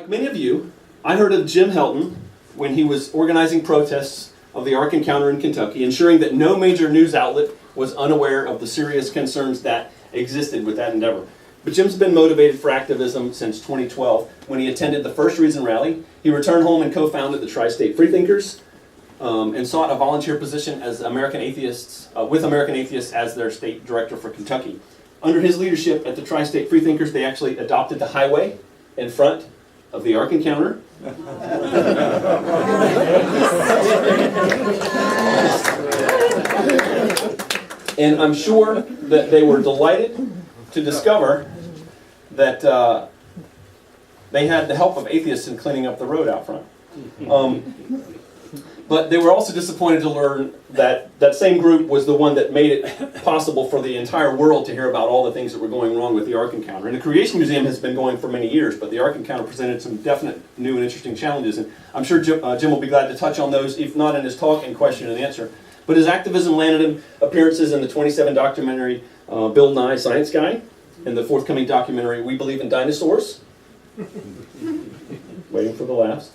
like many of you, I heard of Jim Helton when he was organizing protests of the Ark Encounter in Kentucky, ensuring that no major news outlet was unaware of the serious concerns that existed with that endeavor. But Jim's been motivated for activism since 2012 when he attended the First Reason Rally. He returned home and co-founded the Tri-State Freethinkers and sought a volunteer position as American Atheists, with American Atheists as their state director for Kentucky. Under his leadership at the Tri-State Freethinkers, they actually adopted the highway in front of the Ark Encounter. And I'm sure that they were delighted to discover that they had the help of atheists in cleaning up the road out front. But they were also disappointed to learn that that same group was the one that made it possible for the entire world to hear about all the things that were going wrong with the Ark Encounter. And the Creation Museum has been going for many years, but the Ark Encounter presented some definite new and interesting challenges. And I'm sure Jim will be glad to touch on those, if not in his talk, in question and answer. But his activism landed him appearances in the 27 documentary Bill Nye Science Guy, and the forthcoming documentary We Believe in Dinosaurs. Waiting for the laughs.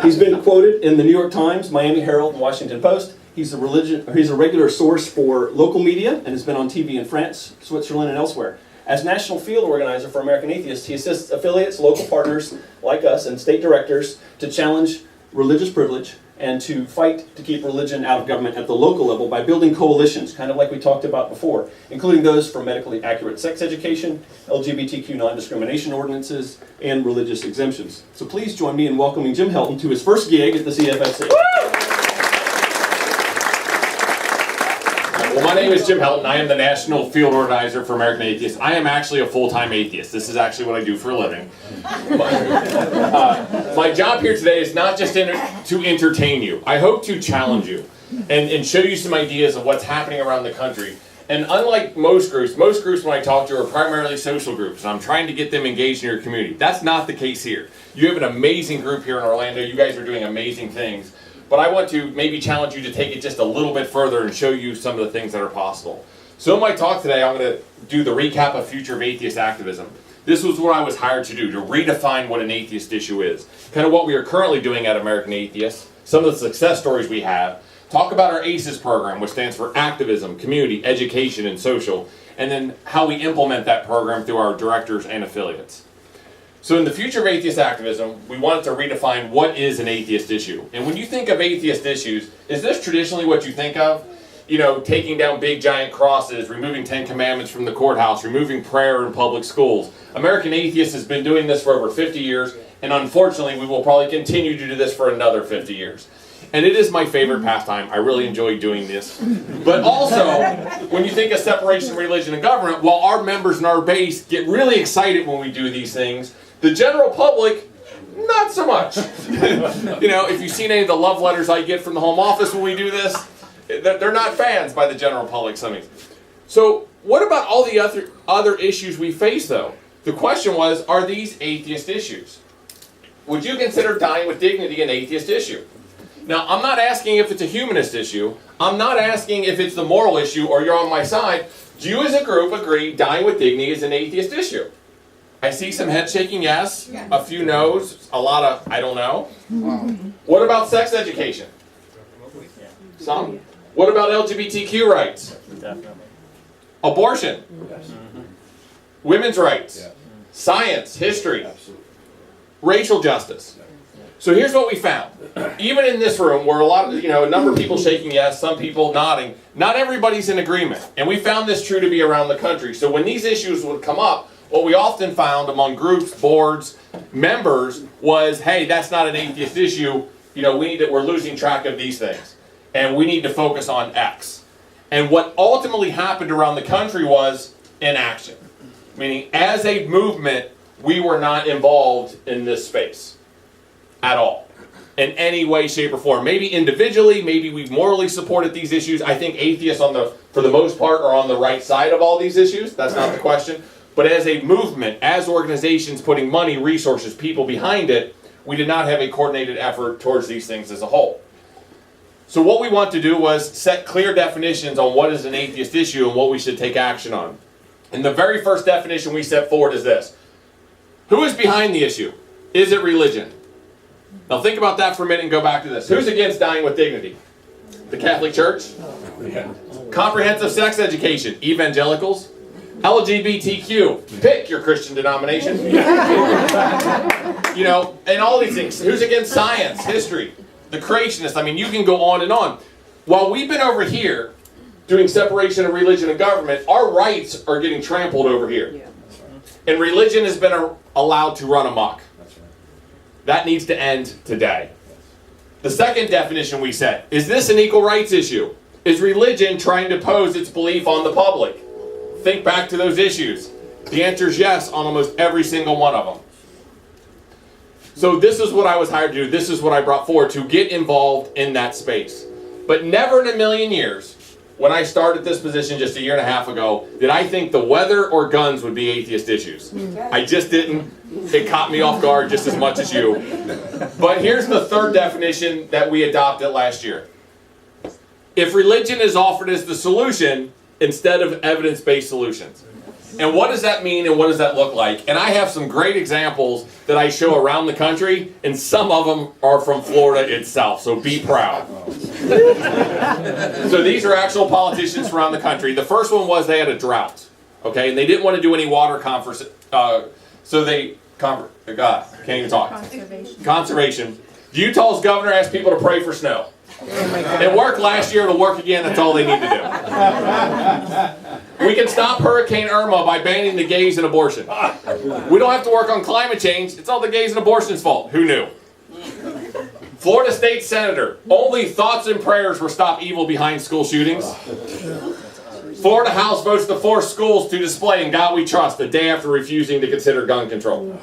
He's been quoted in the New York Times, Miami Herald, and Washington Post. He's a regular source for local media and has been on TV in France, Switzerland, and elsewhere. As national field organizer for American Atheists, he assists affiliates, local partners like us, and state directors to challenge religious privilege and to fight to keep religion out of government at the local level by building coalitions, kind of like we talked about before, including those for medically accurate sex education, LGBTQ non-discrimination ordinances, and religious exemptions. So please join me in welcoming Jim Helton to his first gig at the CFFC. Well, my name is Jim Helton. I am the National Field Organizer for American Atheists. I am actually a full-time atheist. This is actually what I do for a living. My job here today is not just to entertain you. I hope to challenge you and show you some ideas of what's happening around the country. And unlike most groups when I talk to are primarily social groups, and I'm trying to get them engaged in your community. That's not the case here. You have an amazing group here in Orlando. You guys are doing amazing things. But I want to maybe challenge you to take it just a little bit further and show you some of the things that are possible. So in my talk today, I'm going to do the recap of Future of Atheist Activism. This was what I was hired to do, to redefine what an atheist issue is. Kind of what we are currently doing at American Atheists, some of the success stories we have, talk about our ACES program, which stands for Activism, Community, Education, and Social, and then how we implement that program through our directors and affiliates. So in the Future of Atheist Activism, we wanted to redefine what is an atheist issue. And when you think of atheist issues, is this traditionally what you think of? You know, taking down big giant crosses, removing 10 commandments from the courthouse, removing prayer in public schools. American Atheists has been doing this for over 50 years, and unfortunately we will probably continue to do this for another 50 years. And it is my favorite pastime. I really enjoy doing this. But also, when you think of separation of religion and government, while our members and our base get really excited when we do these things, the general public, not so much. You know, if you've seen any of the love letters I get from the Home Office when we do this, they're not fans by the general public. So what about all the other issues we face, though? The question was, are these atheist issues? Would you consider dying with dignity an atheist issue? Now, I'm not asking if it's a humanist issue. I'm not asking if it's the moral issue or you're on my side. Do you as a group agree dying with dignity is an atheist issue? I see some head shaking yes, a few no's, a lot of I don't know. What about sex education? Some. What about LGBTQ rights? Abortion? Women's rights? Science, history, racial justice. So here's what we found. Even in this room, where a number of people shaking yes, some people nodding, not everybody's in agreement. And we found this true to be around the country. So when these issues would come up, what we often found among groups, boards, members was, hey, that's not an atheist issue. You know, we're losing track of these things. And we need to focus on X. And what ultimately happened around the country was inaction. Meaning, as a movement, we were not involved in this space at all. In any way, shape, or form. Maybe individually, maybe we've morally supported these issues. I think atheists, for the most part, are on the right side of all these issues. That's not the question. But as a movement, as organizations putting money, resources, people behind it, we did not have a coordinated effort towards these things as a whole. So what we want to do was set clear definitions on what is an atheist issue and what we should take action on. And the very first definition we set forward is this. Who is behind the issue? Is it religion? Now think about that for a minute and go back to this. Who's against dying with dignity? The Catholic Church? Yeah. Comprehensive sex education? Evangelicals? LGBTQ? Pick your Christian denomination. You know, and all these things. Who's against science, history, the creationists? I mean, you can go on and on. While we've been over here doing separation of religion and government, our rights are getting trampled over here. And religion has been allowed to run amok. That needs to end today. The second definition we set, is this an equal rights issue? Is religion trying to pose its belief on the public? Think back to those issues. The answer is yes on almost every single one of them. So this is what I was hired to do. This is what I brought forward, to get involved in that space. But never in a million years, when I started this position just a year and a half ago, did I think the weather or guns would be atheist issues. I just didn't. It caught me off guard just as much as you. But here's the third definition that we adopted last year. If religion is offered as the solution instead of evidence-based solutions. And what does that mean and what does that look like? And I have some great examples that I show around the country, and some of them are from Florida itself, so be proud. So these are actual politicians around the country. The first one was they had a drought, okay, and they didn't want to do any water so they, God, can't even talk. Conservation. Utah's governor asked people to pray for snow. It worked last year, it'll work again, that's all they need to do. We can stop Hurricane Irma by banning the gays and abortion. We don't have to work on climate change, it's all the gays and abortion's fault. Who knew? Florida State Senator, only thoughts and prayers will stop evil behind school shootings. Florida House votes to force schools to display "In God We Trust" the day after refusing to consider gun control.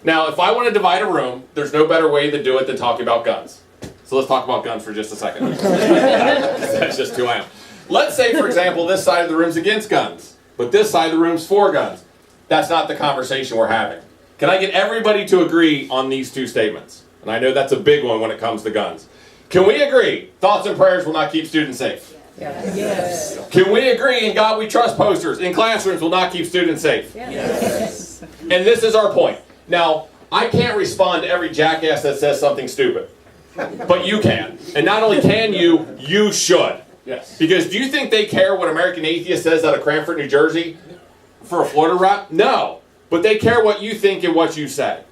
Now, if I want to divide a room, there's no better way to do it than talking about guns. So let's talk about guns for just a second. That's just who I am. Let's say, for example, this side of the room's against guns, but this side of the room's for guns. That's not the conversation we're having. Can I get everybody to agree on these two statements? And I know that's a big one when it comes to guns. Can we agree thoughts and prayers will not keep students safe? Yes. Can we agree "In God We Trust" posters in classrooms will not keep students safe? Yes. And this is our point. Now, I can't respond to every jackass that says something stupid. But you can. And not only can you, you should. Yes. Because do you think they care what American Atheist says out of Cranford, New Jersey for a Florida rep? No. But they care what you think and what you say.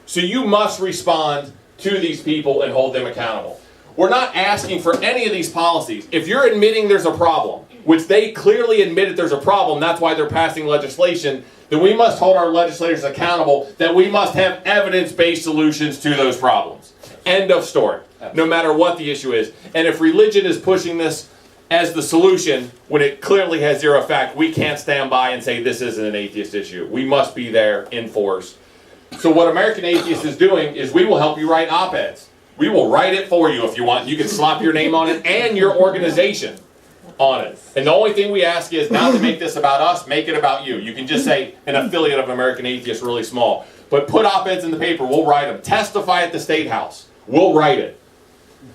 So you must respond to these people and hold them accountable. We're not asking for any of these policies. If you're admitting there's a problem, which they clearly admitted there's a problem, that's why they're passing legislation, then we must hold our legislators accountable that we must have evidence-based solutions to those problems. End of story. No matter what the issue is. And if religion is pushing this as the solution when it clearly has zero effect, we can't stand by and say this isn't an atheist issue. We must be there in force. So what American Atheists is doing is we will help you write op-eds. We will write it for you if you want. You can slap your name on it and your organization on it. And the only thing we ask is not to make this about us, make it about you. You can just say an affiliate of American Atheists, really small. But put op-eds in the paper, we'll write them. Testify at the State House, we'll write it.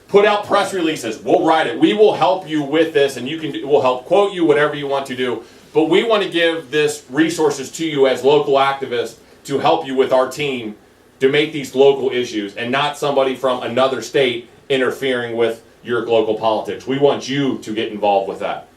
Put out press releases, we'll write it. We will help you with this, and we'll help quote you, whatever you want to do. But we want to give this resources to you as local activists to help you with our team to make these local issues, and not somebody from another state interfering with your local politics. We want you to get involved with that.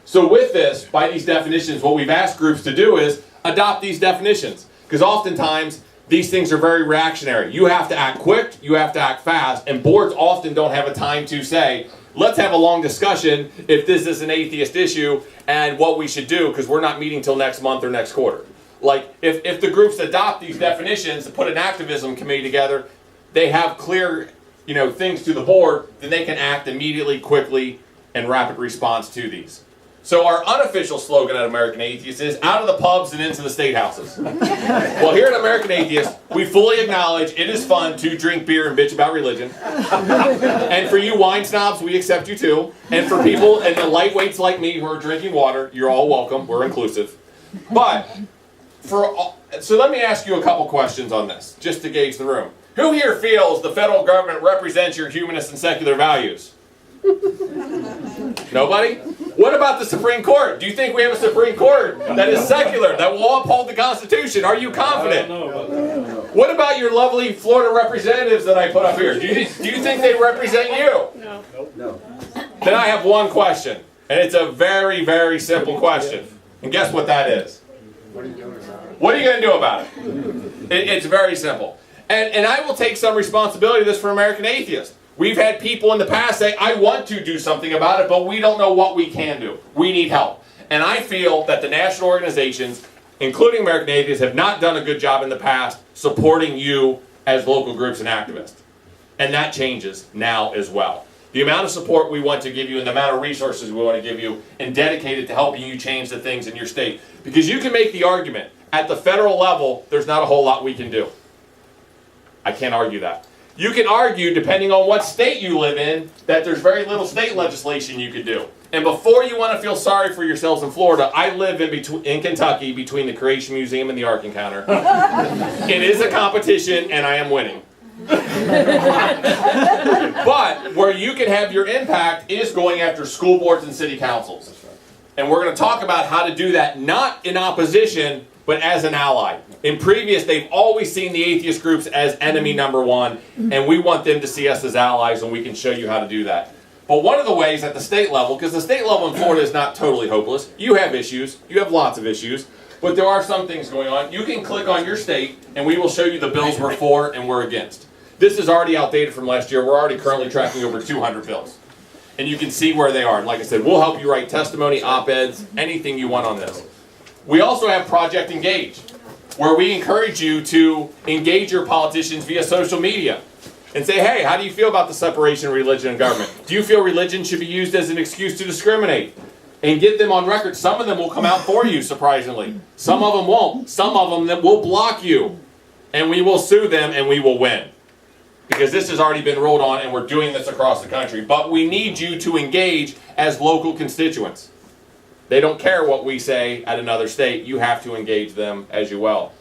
So with this, by these definitions, what we've asked groups to do is adopt these definitions. Because oftentimes, these things are very reactionary. You have to act quick, you have to act fast, and boards often don't have a time to say, let's have a long discussion if this is an atheist issue and what we should do, because we're not meeting till next month or next quarter. Like, if the groups adopt these definitions and put an activism committee together, they have clear, things to the board, then they can act immediately, quickly, and rapid response to these. So our unofficial slogan at American Atheists is out of the pubs and into the state houses. Well, here at American Atheists, we fully acknowledge it is fun to drink beer and bitch about religion. And for you wine snobs, we accept you too. And for people and the lightweights like me who are drinking water, you're all welcome. We're inclusive. But so let me ask you a couple questions on this, just to gauge the room. Who here feels the federal government represents your humanist and secular values? Nobody? What about the Supreme Court? Do you think we have a Supreme Court that is secular, that will uphold the Constitution? Are you confident? What about your lovely Florida representatives that I put up here? Do you think they represent you? No. Then I have one question, and it's a very, very simple question. And guess what that is? What are you doing about it? What are you going to do about it? It's very simple. And I will take some responsibility for this for American Atheists. We've had people in the past say, I want to do something about it, but we don't know what we can do. We need help. And I feel that the national organizations, including American Atheists, have not done a good job in the past supporting you as local groups and activists. And that changes now as well. The amount of support we want to give you and the amount of resources we want to give you and dedicate it to helping you change the things in your state. Because you can make the argument, at the federal level, there's not a whole lot we can do. I can't argue that. You can argue, depending on what state you live in, that there's very little state legislation you could do. And before you want to feel sorry for yourselves in Florida, I live in Kentucky between the Creation Museum and the Ark Encounter. It is a competition, and I am winning. But where you can have your impact is going after school boards and city councils. And we're going to talk about how to do that, not in opposition, but as an ally. In previous, they've always seen the atheist groups as enemy number one, and we want them to see us as allies, and we can show you how to do that. But one of the ways at the state level, because the state level in Florida is not totally hopeless, you have issues, you have lots of issues, but there are some things going on. You can click on your state, and we will show you the bills we're for and we're against. This is already outdated from last year. We're already currently tracking over 200 bills. And you can see where they are. And like I said, we'll help you write testimony, op-eds, anything you want on this. We also have Project Engage, where we encourage you to engage your politicians via social media and say, hey, how do you feel about the separation of religion and government? Do you feel religion should be used as an excuse to discriminate? And get them on record. Some of them will come out for you, surprisingly. Some of them won't. Some of them that will block you. And we will sue them and we will win. Because this has already been rolled on and we're doing this across the country. But we need you to engage as local constituents. They don't care what we say at another state. You have to engage them as well.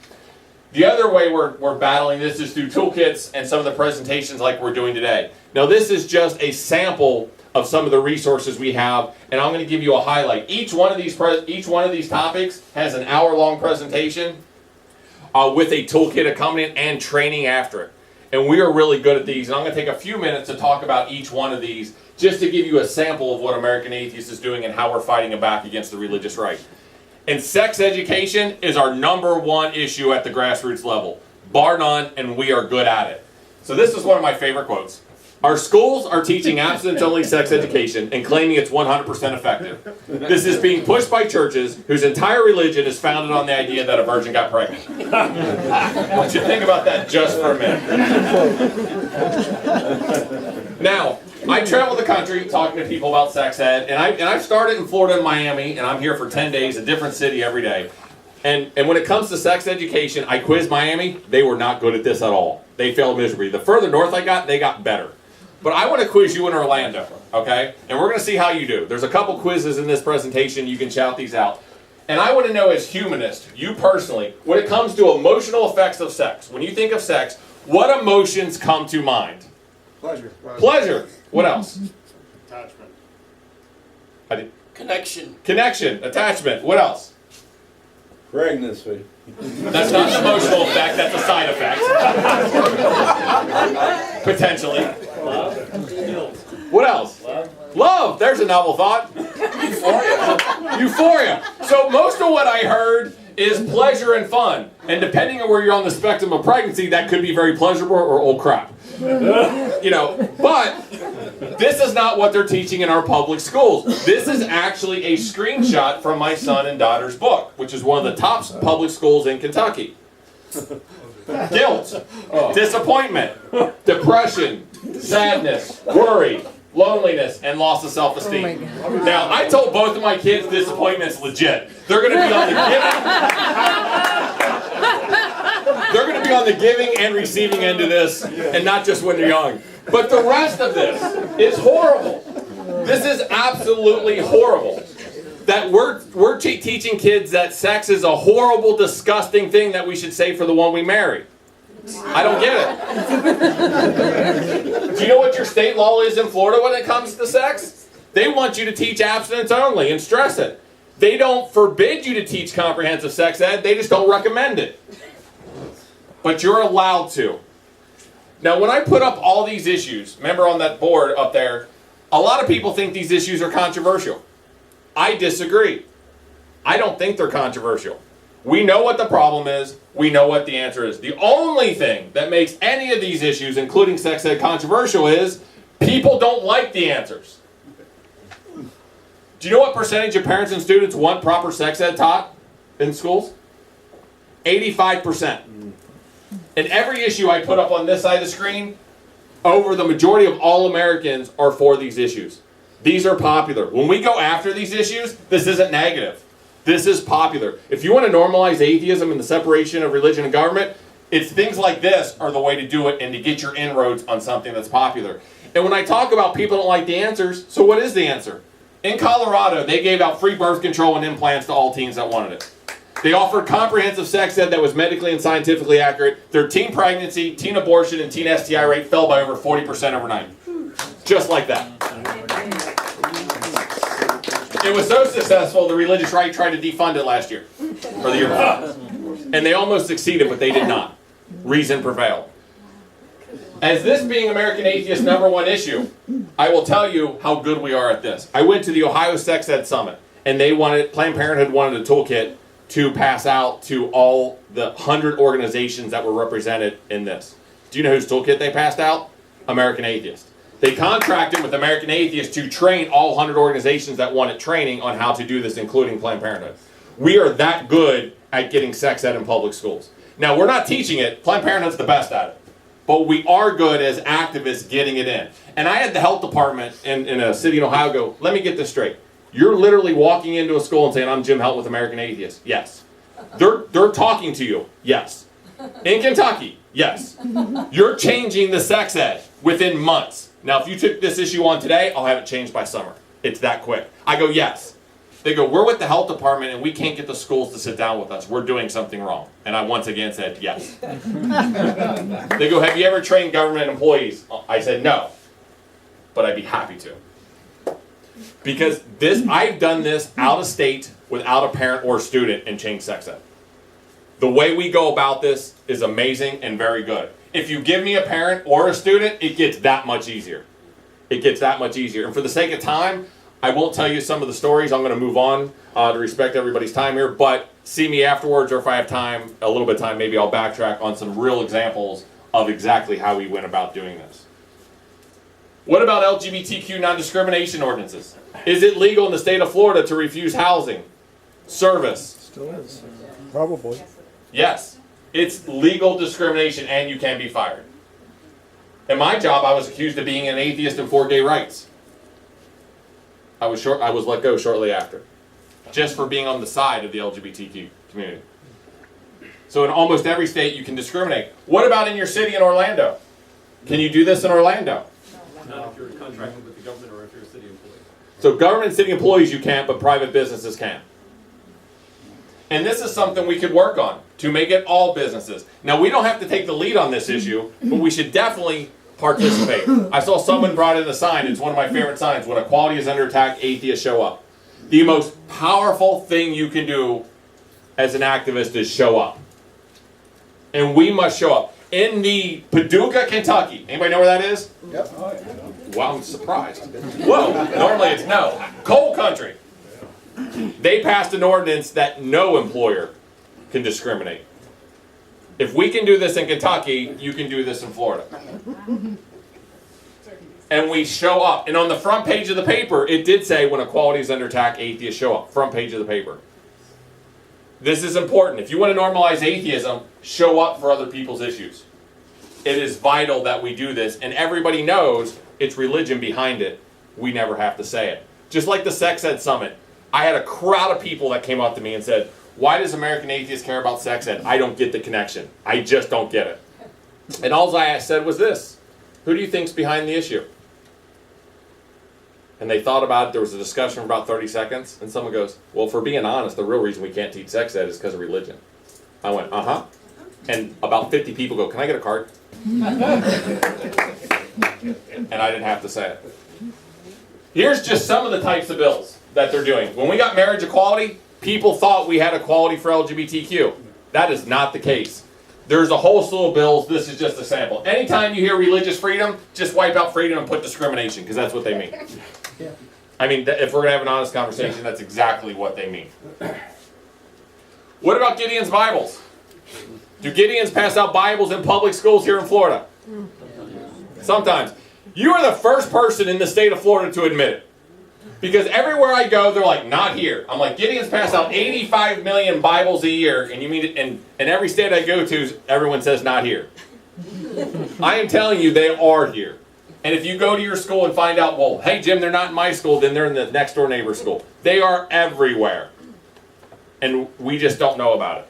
The other way we're battling this is through toolkits and some of the presentations like we're doing today. Now this is just a sample of some of the resources we have, and I'm going to give you a highlight. Each one of these topics has an hour-long presentation with a toolkit accompanying and training after it. And we are really good at these, and I'm going to take a few minutes to talk about each one of these just to give you a sample of what American Atheists is doing and how we're fighting back against the religious right. And sex education is our #1 issue at the grassroots level, bar none, and we are good at it. So this is one of my favorite quotes. Our schools are teaching abstinence-only sex education and claiming it's 100% effective. This is being pushed by churches whose entire religion is founded on the idea that a virgin got pregnant. I want you to think about that just for a minute. Now, I travel the country talking to people about sex ed, and I've started in Florida and Miami, and I'm here for 10 days, a different city every day. And when it comes to sex education, I quizzed Miami. They were not good at this at all. They failed miserably. The further north I got, they got better. But I want to quiz you in Orlando, okay? And we're going to see how you do. There's a couple quizzes in this presentation. You can shout these out. And I want to know, as humanist, you personally, when it comes to emotional effects of sex, when you think of sex, what emotions come to mind? Pleasure. Pleasure. What else? Attachment. Connection. Connection. Attachment. What else? Pregnancy. That's not an emotional effect. That's a side effect. Potentially. What else? Love. There's a novel thought. Euphoria. So most of what I heard is pleasure and fun. And depending on where you're on the spectrum of pregnancy, that could be very pleasurable or oh crap. You know, but this is not what they're teaching in our public schools. This is actually a screenshot from my son and daughter's book, which is one of the top public schools in Kentucky. Guilt, disappointment, depression, sadness, worry, loneliness, and loss of self-esteem. Now, I told both of my kids disappointment's legit. They're going to be on the They're going to be on the giving and receiving end of this, and not just when they're young. But the rest of this is horrible. This is absolutely horrible. That we're teaching kids that sex is a horrible, disgusting thing that we should save for the one we marry. I don't get it. Do you know what your state law is in Florida when it comes to sex? They want you to teach abstinence only and stress it. They don't forbid you to teach comprehensive sex ed, they just don't recommend it. But you're allowed to. Now, when I put up all these issues, remember on that board up there, a lot of people think these issues are controversial. I disagree. I don't think they're controversial. We know what the problem is. We know what the answer is. The only thing that makes any of these issues, including sex ed, controversial is people don't like the answers. Do you know what percentage of parents and students want proper sex ed taught in schools? 85%. And every issue I put up on this side of the screen, over the majority of all Americans are for these issues. These are popular. When we go after these issues, this isn't negative. This is popular. If you want to normalize atheism and the separation of religion and government, it's things like this are the way to do it and to get your inroads on something that's popular. And when I talk about people don't like the answers, so what is the answer? In Colorado, they gave out free birth control and implants to all teens that wanted it. They offered comprehensive sex ed that was medically and scientifically accurate. Their teen pregnancy, teen abortion, and teen STI rate fell by over 40% overnight. Just like that. It was so successful, the religious right tried to defund it last year, or the year before. And they almost succeeded, but they did not. Reason prevailed. As this being American Atheist #1 issue, I will tell you how good we are at this. I went to the Ohio Sex Ed Summit, and Planned Parenthood wanted a toolkit to pass out to all the 100 organizations that were represented in this. Do you know whose toolkit they passed out? American Atheists. They contracted with American Atheists to train all 100 organizations that wanted training on how to do this, including Planned Parenthood. We are that good at getting sex ed in public schools. Now, we're not teaching it. Planned Parenthood's the best at it. But we are good as activists getting it in. And I had the health department in a city in Ohio go, let me get this straight. You're literally walking into a school and saying, I'm Jim Helton with American Atheists. Yes. They're talking to you. Yes. In Kentucky. Yes. You're changing the sex ed within months. Now, if you took this issue on today, I'll have it changed by summer. It's that quick. I go, yes. They go, we're with the health department and we can't get the schools to sit down with us. We're doing something wrong. And I once again said, yes. They go, have you ever trained government employees? I said, no. But I'd be happy to. Because I've done this out of state without a parent or student and changed sex ed. The way we go about this is amazing and very good. If you give me a parent or a student, it gets that much easier. It gets that much easier. And for the sake of time, I won't tell you some of the stories. I'm going to move on to respect everybody's time here. But see me afterwards, or if I have time, a little bit of time, maybe I'll backtrack on some real examples of exactly how we went about doing this. What about LGBTQ non-discrimination ordinances? Is it legal in the state of Florida to refuse housing, service? Still is. Probably. Yes. It's legal discrimination and you can be fired. In my job, I was accused of being an atheist and for gay rights. I was let go shortly after, just for being on the side of the LGBTQ community. So in almost every state, you can discriminate. What about in your city in Orlando? Can you do this in Orlando? Not if you're contracted with the government or if you're a city employee. So government and city employees you can't, but private businesses can. And this is something we could work on to make it all businesses. Now, we don't have to take the lead on this issue, but we should definitely participate. I saw someone brought in a sign. It's one of my favorite signs. When equality is under attack, atheists show up. The most powerful thing you can do as an activist is show up. And we must show up. In the Paducah, Kentucky. Anybody know where that is? Yep. Wow, I'm surprised. Whoa, normally it's no. Coal country. They passed an ordinance that no employer can discriminate. If we can do this in Kentucky, you can do this in Florida. And we show up. And on the front page of the paper, it did say when equality is under attack, atheists show up. Front page of the paper. This is important. If you want to normalize atheism, show up for other people's issues. It is vital that we do this. And everybody knows it's religion behind it. We never have to say it. Just like the Sex Ed Summit. I had a crowd of people that came up to me and said, why does American Atheists care about sex ed? I don't get the connection. I just don't get it. And all I said was this. Who do you think's behind the issue? And they thought about it. There was a discussion for about 30 seconds. And someone goes, well, for being honest, the real reason we can't teach sex ed is because of religion. I went, uh-huh. And about 50 people go, "Can I get a card?" And I didn't have to say it. Here's just some of the types of bills that they're doing. When we got marriage equality, people thought we had equality for LGBTQ. That is not the case. There's a whole slew of bills. This is just a sample. Anytime you hear religious freedom, just wipe out freedom and put discrimination, because that's what they mean. I mean, if we're going to have an honest conversation, that's exactly what they mean. What about Gideon's Bibles? Do Gideons pass out Bibles in public schools here in Florida? Sometimes. You are the first person in the state of Florida to admit it. Because everywhere I go, they're like, "Not here." I'm like, Gideons pass out 85 million Bibles a year, and you mean it, and every state I go to, everyone says, "Not here." I am telling you, they are here. And if you go to your school and find out, well, hey, Jim, they're not in my school, then they're in the next door neighbor's school. They are everywhere. And we just don't know about it.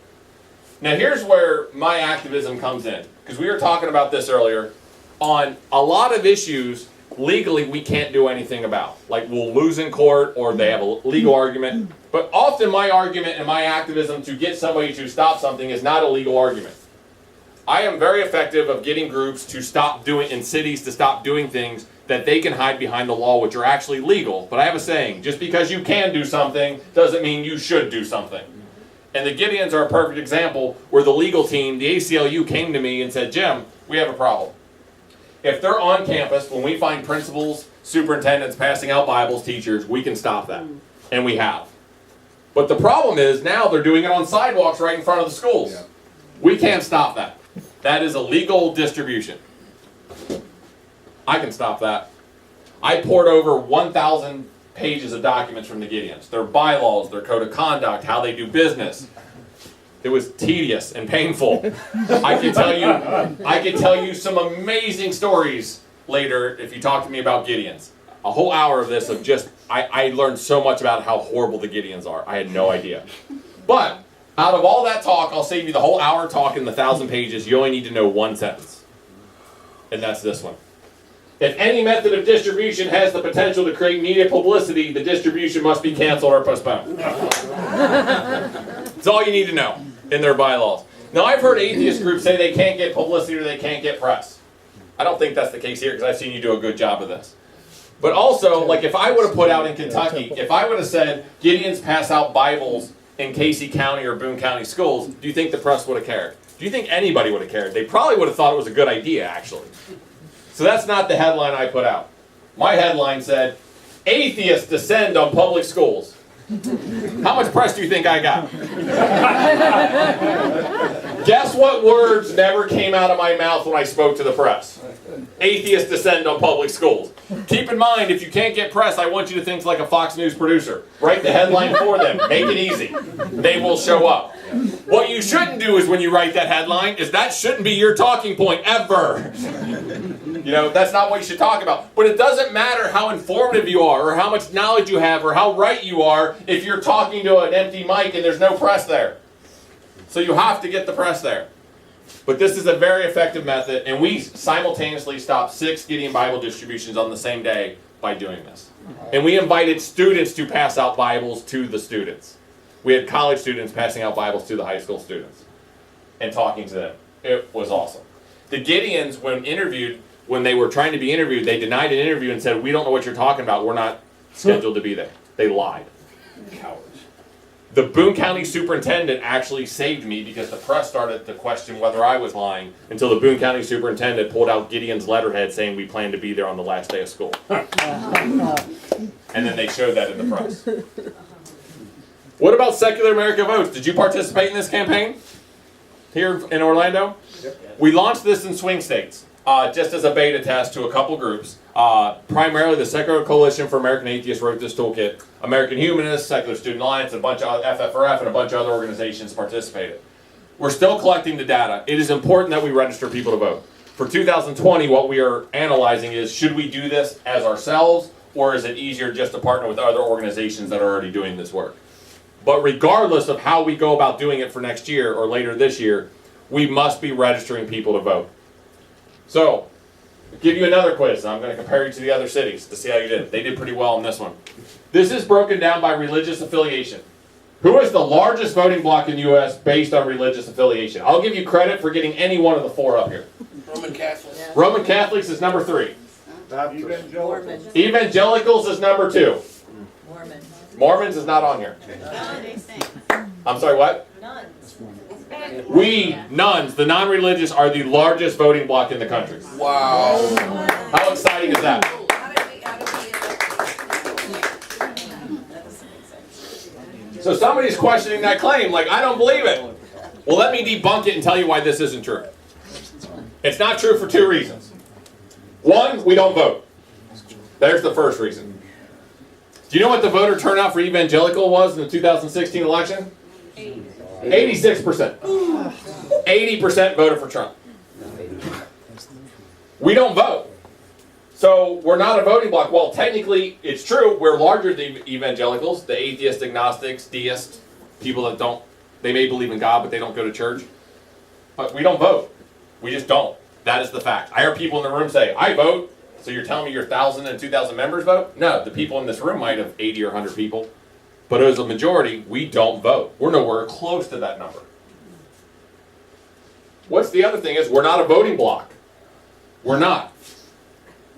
Now, here's where my activism comes in. Because we were talking about this earlier. On a lot of issues, legally, we can't do anything about. Like, we'll lose in court, or they have a legal argument. But often my argument and my activism to get somebody to stop something is not a legal argument. I am very effective of getting groups to stop doing, in cities, to stop doing things that they can hide behind the law, which are actually legal. But I have a saying, just because you can do something doesn't mean you should do something. And the Gideons are a perfect example where the legal team, the ACLU, came to me and said, "Jim, we have a problem. If they're on campus, when we find principals, superintendents passing out Bibles, teachers, we can stop that." And we have. But the problem is now they're doing it on sidewalks right in front of the schools. Yeah. We can't stop that. That is illegal distribution. I can stop that. I poured over 1,000 pages of documents from the Gideons. Their bylaws, their code of conduct, how they do business. It was tedious and painful. I could tell you some amazing stories later if you talk to me about Gideons. A whole hour of this of just, I learned so much about how horrible the Gideons are. I had no idea. But out of all that talk, I'll save you the whole hour talk in the 1,000 pages. You only need to know one sentence. And that's this one. If any method of distribution has the potential to create media publicity, the distribution must be canceled or postponed. That's all you need to know in their bylaws. Now, I've heard atheist groups say they can't get publicity or they can't get press. I don't think that's the case here because I've seen you do a good job of this. But also, like if I would have put out in Kentucky, if I would have said Gideons pass out Bibles in Casey County or Boone County schools, do you think the press would have cared? Do you think anybody would have cared? They probably would have thought it was a good idea, actually. So that's not the headline I put out. My headline said, "Atheists descend on public schools." How much press do you think I got? Guess what words never came out of my mouth when I spoke to the press? Atheists descend on public schools. Keep in mind, if you can't get press, I want you to think like a Fox News producer. Write the headline for them. Make it easy. They will show up. What you shouldn't do is when you write that headline, is that shouldn't be your talking point ever. You know, that's not what you should talk about. But it doesn't matter how informative you are or how much knowledge you have or how right you are if you're talking to an empty mic and there's no press there. So you have to get the press there. But this is a very effective method, and we simultaneously stopped 6 Gideon Bible distributions on the same day by doing this. And we invited students to pass out Bibles to the students. We had college students passing out Bibles to the high school students and talking to them. It was awesome. The Gideons, when they were trying to be interviewed, they denied an interview and said, "We don't know what you're talking about. We're not scheduled to be there." They lied. Cowards. The Boone County superintendent actually saved me because the press started to question whether I was lying until the Boone County superintendent pulled out Gideon's letterhead saying we plan to be there on the last day of school. And then they showed that in the press. What about Secular America Votes? Did you participate in this campaign here in Orlando? Yep. We launched this in swing states. Just as a beta test to a couple groups. Primarily the Secular Coalition for American Atheists wrote this toolkit. American Humanists, Secular Student Alliance, a bunch of FFRF, and a bunch of other organizations participated. We're still collecting the data. It is important that we register people to vote. For 2020, what we are analyzing is, should we do this as ourselves, or is it easier just to partner with other organizations that are already doing this work? But regardless of how we go about doing it for next year or later this year, we must be registering people to vote. So, I'll give you another quiz. I'm going to compare you to the other cities to see how you did. They did pretty well on this one. This is broken down by religious affiliation. Who is the largest voting bloc in the U.S. based on religious affiliation? I'll give you credit for getting any one of the 4 up here. Roman Catholics. Roman Catholics is number 3. Evangelicals. Evangelicals is number 2. Mormons. Mormons is not on here. I'm sorry, what? We, nuns, the non-religious, are the largest voting bloc in the country. Wow. How exciting is that? So somebody's questioning that claim, like, I don't believe it. Well, let me debunk it and tell you why this isn't true. It's not true for 2 reasons. 1, we don't vote. There's the first reason. Do you know what the voter turnout for evangelical was in the 2016 election? 86%. 80% voted for Trump. We don't vote. So we're not a voting bloc. Well, technically, it's true. We're larger than evangelicals, the atheist, agnostics, deists, people that don't, they may believe in God, but they don't go to church. But we don't vote. We just don't. That is the fact. I hear people in the room say, I vote. So you're telling me your 1,000 and 2,000 members vote? No, the people in this room might have 80 or 100 people. But as a majority, we don't vote. We're nowhere close to that number. What's the other thing is we're not a voting bloc. We're not.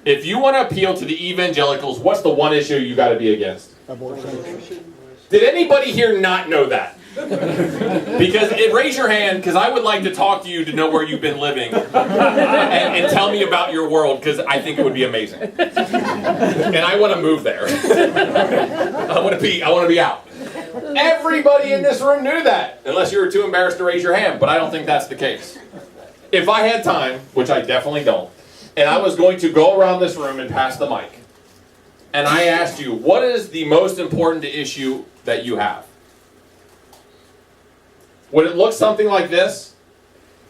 If you want to appeal to the evangelicals, what's the one issue you got to be against? Abortion. Did anybody here not know that? Because raise your hand, because I would like to talk to you to know where you've been living and tell me about your world, because I think it would be amazing. And I want to move there. I want to be out. Everybody in this room knew that, unless you were too embarrassed to raise your hand, but I don't think that's the case. If I had time, which I definitely don't, and I was going to go around this room and pass the mic, and I asked you, what is the most important issue that you have? Would it look something like this?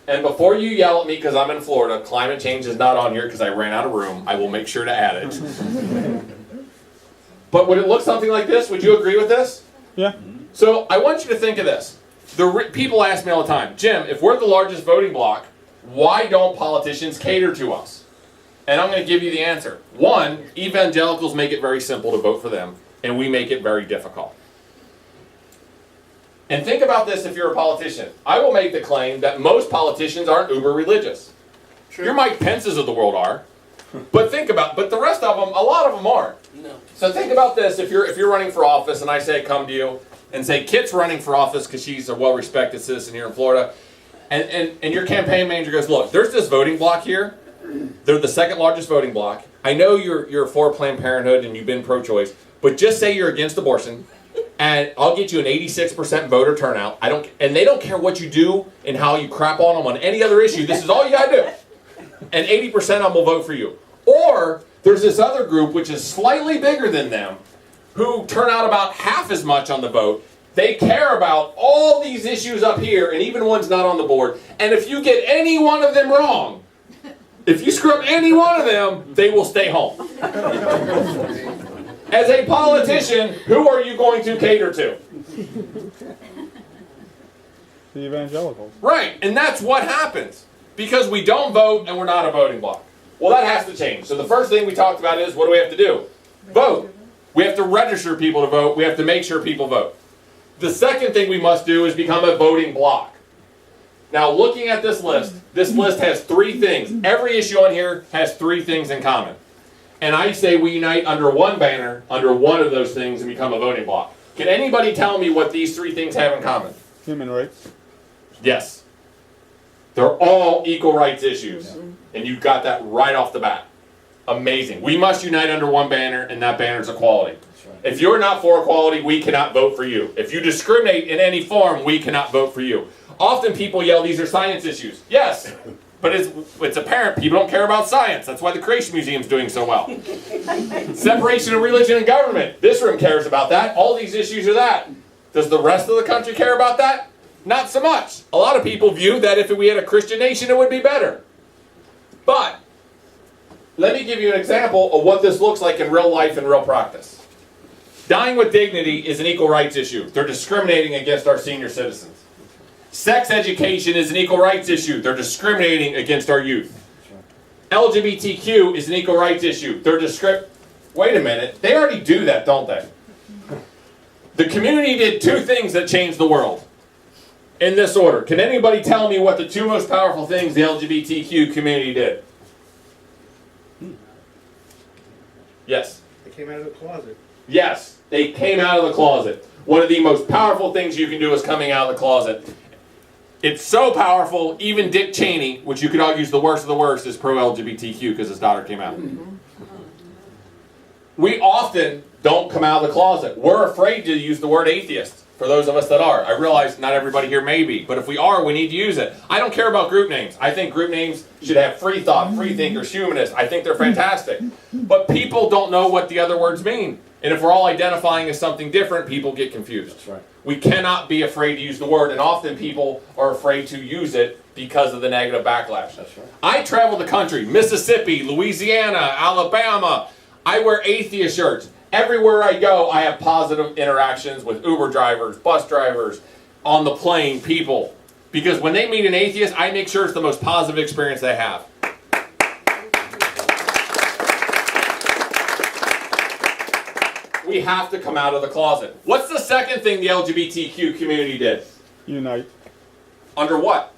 And before you yell at me because I'm in Florida, climate change is not on here because I ran out of room. I will make sure to add it. But would it look something like this? Would you agree with this? Yeah. So I want you to think of this. People ask me all the time, Jim, if we're the largest voting bloc, why don't politicians cater to us? And I'm going to give you the answer. 1, evangelicals make it very simple to vote for them, and we make it very difficult. And think about this if you're a politician. I will make the claim that most politicians aren't uber religious. True. Your Mike Pences of the world are. But the rest of them, a lot of them aren't. No. So think about this, if you're running for office and I say come to you and say Kit's running for office because she's a well-respected citizen here in Florida, and your campaign manager goes, look, there's this voting bloc here. They're the 2nd largest voting bloc. I know you're for Planned Parenthood and you've been pro-choice, but just say you're against abortion. And I'll get you an 86% voter turnout. And they don't care what you do and how you crap on them on any other issue. This is all you got to do. And 80% of them will vote for you. Or there's this other group, which is slightly bigger than them, who turn out about half as much on the vote. They care about all these issues up here, and even ones not on the board. And if you get any one of them wrong, if you screw up any one of them, they will stay home. As a politician, who are you going to cater to? The evangelicals. Right, and that's what happens. Because we don't vote and we're not a voting bloc. Well, that has to change. So the first thing we talked about is, what do we have to do? Vote. We have to register people to vote. We have to make sure people vote. The second thing we must do is become a voting bloc. Now, looking at this list has 3 things. Every issue on here has 3 things in common. And I say we unite under one banner, under one of those things, and become a voting bloc. Can anybody tell me what these 3 things have in common? Human rights. Yes. They're all equal rights issues. And you got that right off the bat. Amazing. We must unite under one banner, and that banner is equality. If you're not for equality, we cannot vote for you. If you discriminate in any form, we cannot vote for you. Often people yell, these are science issues. Yes. But it's apparent people don't care about science. That's why the Creation Museum's doing so well. Separation of religion and government. This room cares about that. All these issues are that. Does the rest of the country care about that? Not so much. A lot of people view that if we had a Christian nation, it would be better. But let me give you an example of what this looks like in real life and real practice. Dying with dignity is an equal rights issue. They're discriminating against our senior citizens. Sex education is an equal rights issue. They're discriminating against our youth. LGBTQ is an equal rights issue. They're wait a minute. They already do that, don't they? The community did two things that changed the world. In this order. Can anybody tell me what the two most powerful things the LGBTQ community did? Yes. They came out of the closet. Yes, they came out of the closet. One of the most powerful things you can do is coming out of the closet. It's so powerful, even Dick Cheney, which you could argue is the worst of the worst, is pro-LGBTQ because his daughter came out. We often don't come out of the closet. We're afraid to use the word atheist, for those of us that are. I realize not everybody here may be, but if we are, we need to use it. I don't care about group names. I think group names should have freethought, freethinkers, humanists. I think they're fantastic. But people don't know what the other words mean. And if we're all identifying as something different, people get confused. That's right. We cannot be afraid to use the word, and often people are afraid to use it because of the negative backlash. That's right. I travel the country, Mississippi, Louisiana, Alabama. I wear atheist shirts. Everywhere I go, I have positive interactions with Uber drivers, bus drivers, on the plane, people. Because when they meet an atheist, I make sure it's the most positive experience they have. We have to come out of the closet. What's the second thing the LGBTQ community did? Unite. Under what?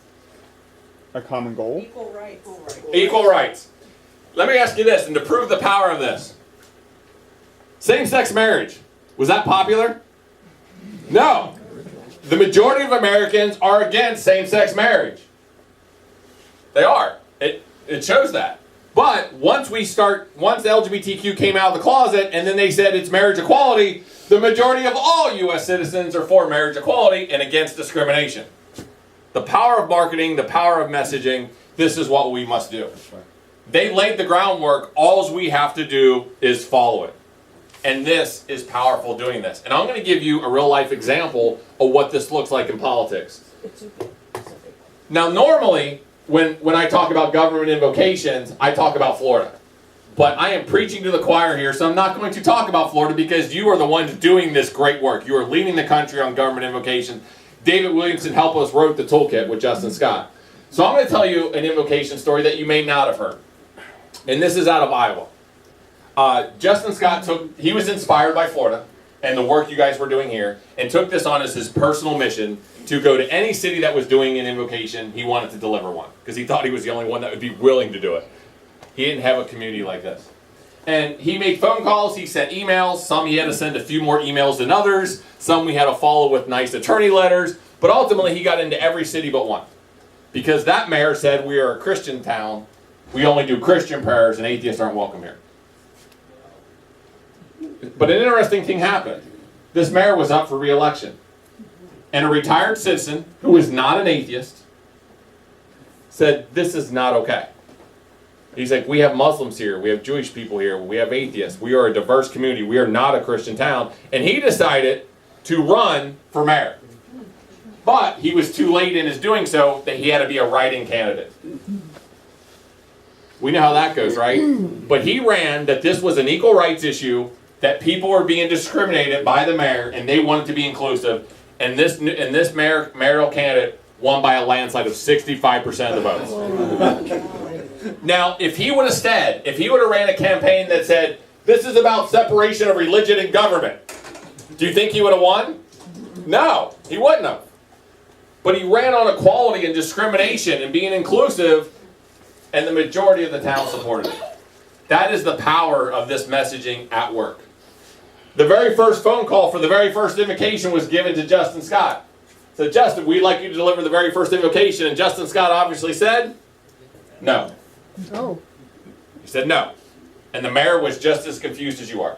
A common goal. Equal rights. Equal rights. Let me ask you this, and to prove the power of this. Same-sex marriage, was that popular? No. The majority of Americans are against same-sex marriage. They are. It shows that. But once LGBTQ came out of the closet and then they said it's marriage equality, the majority of all U.S. citizens are for marriage equality and against discrimination. The power of marketing, the power of messaging, this is what we must do. They laid the groundwork. All we have to do is follow it. And this is powerful doing this. And I'm going to give you a real life example of what this looks like in politics. Now normally, when I talk about government invocations, I talk about Florida. But I am preaching to the choir here, so I'm not going to talk about Florida because you are the ones doing this great work. You are leading the country on government invocation. David Williamson helped us wrote the toolkit with Justin Scott. So I'm going to tell you an invocation story that you may not have heard. And this is out of Iowa. Justin Scott he was inspired by Florida and the work you guys were doing here, and took this on as his personal mission to go to any city that was doing an invocation. He wanted to deliver one because he thought he was the only one that would be willing to do it. He didn't have a community like this. And he made phone calls, he sent emails. Some he had to send a few more emails than others. Some we had to follow with nice attorney letters. But ultimately he got into every city but one. Because that mayor said, we are a Christian town. We only do Christian prayers and atheists aren't welcome here. But an interesting thing happened. This mayor was up for re-election. And a retired citizen, who is not an atheist, said, this is not okay. He's like, we have Muslims here, we have Jewish people here, we have atheists, we are a diverse community, we are not a Christian town. And he decided to run for mayor. But he was too late in his doing so that he had to be a write-in candidate. We know how that goes, right? But he ran that this was an equal rights issue, that people were being discriminated by the mayor, and they wanted to be inclusive. And this mayoral candidate won by a landslide of 65% of the votes. Now, if he would have ran a campaign that said, this is about separation of religion and government, do you think he would have won? No, he wouldn't have. But he ran on equality and discrimination and being inclusive, and the majority of the town supported it. That is the power of this messaging at work. The very first phone call for the very first invocation was given to Justin Scott. Said, Justin, we'd like you to deliver the very first invocation. And Justin Scott obviously said, no. Oh. He said no. And the mayor was just as confused as you are.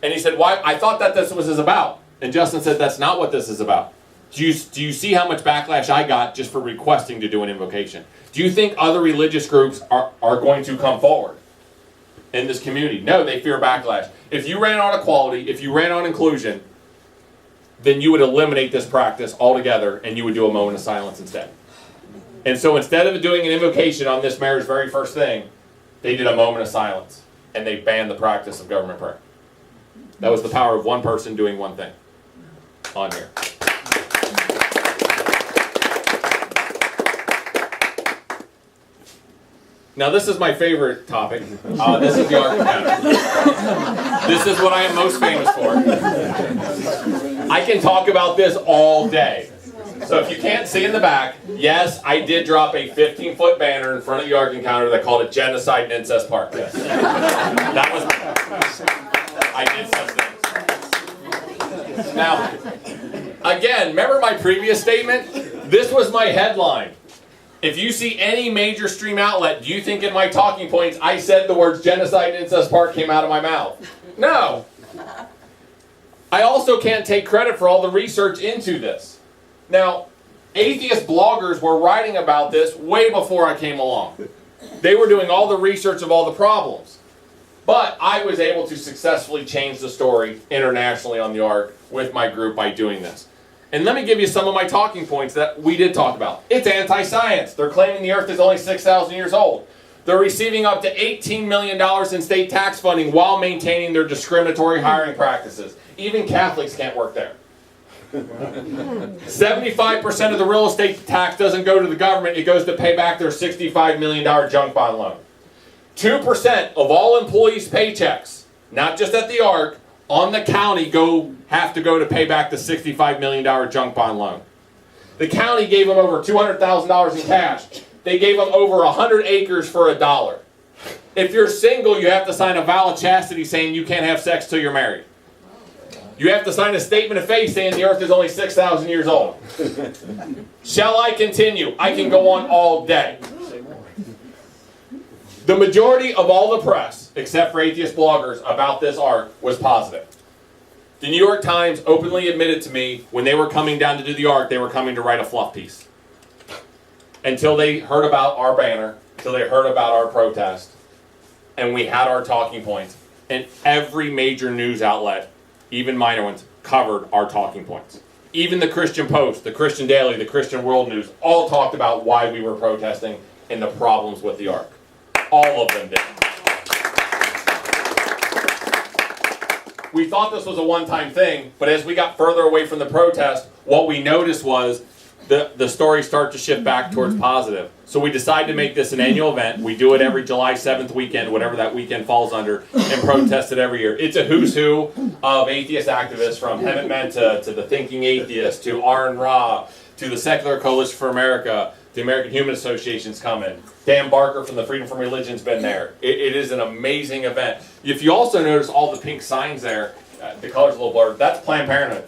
And he said, why? I thought that this was about. And Justin said, that's not what this is about. Do you see how much backlash I got just for requesting to do an invocation? Do you think other religious groups are going to come forward in this community? No, they fear backlash. If you ran on equality, if you ran on inclusion, then you would eliminate this practice altogether and you would do a moment of silence instead. And so instead of doing an invocation on this mayor's very first thing, they did a moment of silence and they banned the practice of government prayer. That was the power of one person doing one thing on here. Now this is my favorite topic. This is the Ark of County. This is what I am most famous for. I can talk about this all day. So if you can't see in the back, yes, I did drop a 15-foot banner in front of the Ark Encounter that called it Genocide and Incest Park. Yes. That was I did such things. Now, again, remember my previous statement? This was my headline. If you see any major stream outlet, do you think in my talking points I said the words Genocide and Incest Park came out of my mouth? No. I also can't take credit for all the research into this. Now, atheist bloggers were writing about this way before I came along. They were doing all the research of all the problems. But I was able to successfully change the story internationally on the Ark with my group by doing this. And let me give you some of my talking points that we did talk about. It's anti-science. They're claiming the Earth is only 6,000 years old. They're receiving up to $18 million in state tax funding while maintaining their discriminatory hiring practices. Even Catholics can't work there. 75% of the real estate tax doesn't go to the government. It goes to pay back their $65 million junk bond loan. 2% of all employees' paychecks, not just at the Ark, on the county have to go to pay back the $65 million junk bond loan. The county gave them over $200,000 in cash. They gave them over 100 acres for $1. If you're single, you have to sign a vow of chastity saying you can't have sex till you're married. You have to sign a statement of faith saying the Earth is only 6,000 years old. Shall I continue? I can go on all day. The majority of all the press, except for atheist bloggers, about this Ark was positive. The New York Times openly admitted to me when they were coming down to do the Ark, they were coming to write a fluff piece. Until they heard about our banner, until they heard about our protest, and we had our talking points. And every major news outlet, even minor ones, covered our talking points. Even the Christian Post, the Christian Daily, the Christian World News, all talked about why we were protesting and the problems with the Ark. All of them did. We thought this was a one-time thing, but as we got further away from the protest, what we noticed was the stories start to shift back towards positive. So we decided to make this an annual event. We do it every July 7th weekend, whatever that weekend falls under, and protest it every year. It's a who's who of atheist activists, from Hemant Mehta to the Thinking Atheist to Aaron Ra to the Secular Coalition for America. The American Human Association's coming. Dan Barker from the Freedom from Religion's been there. It is an amazing event. If you also notice all the pink signs there, the color's a little blurred, that's Planned Parenthood.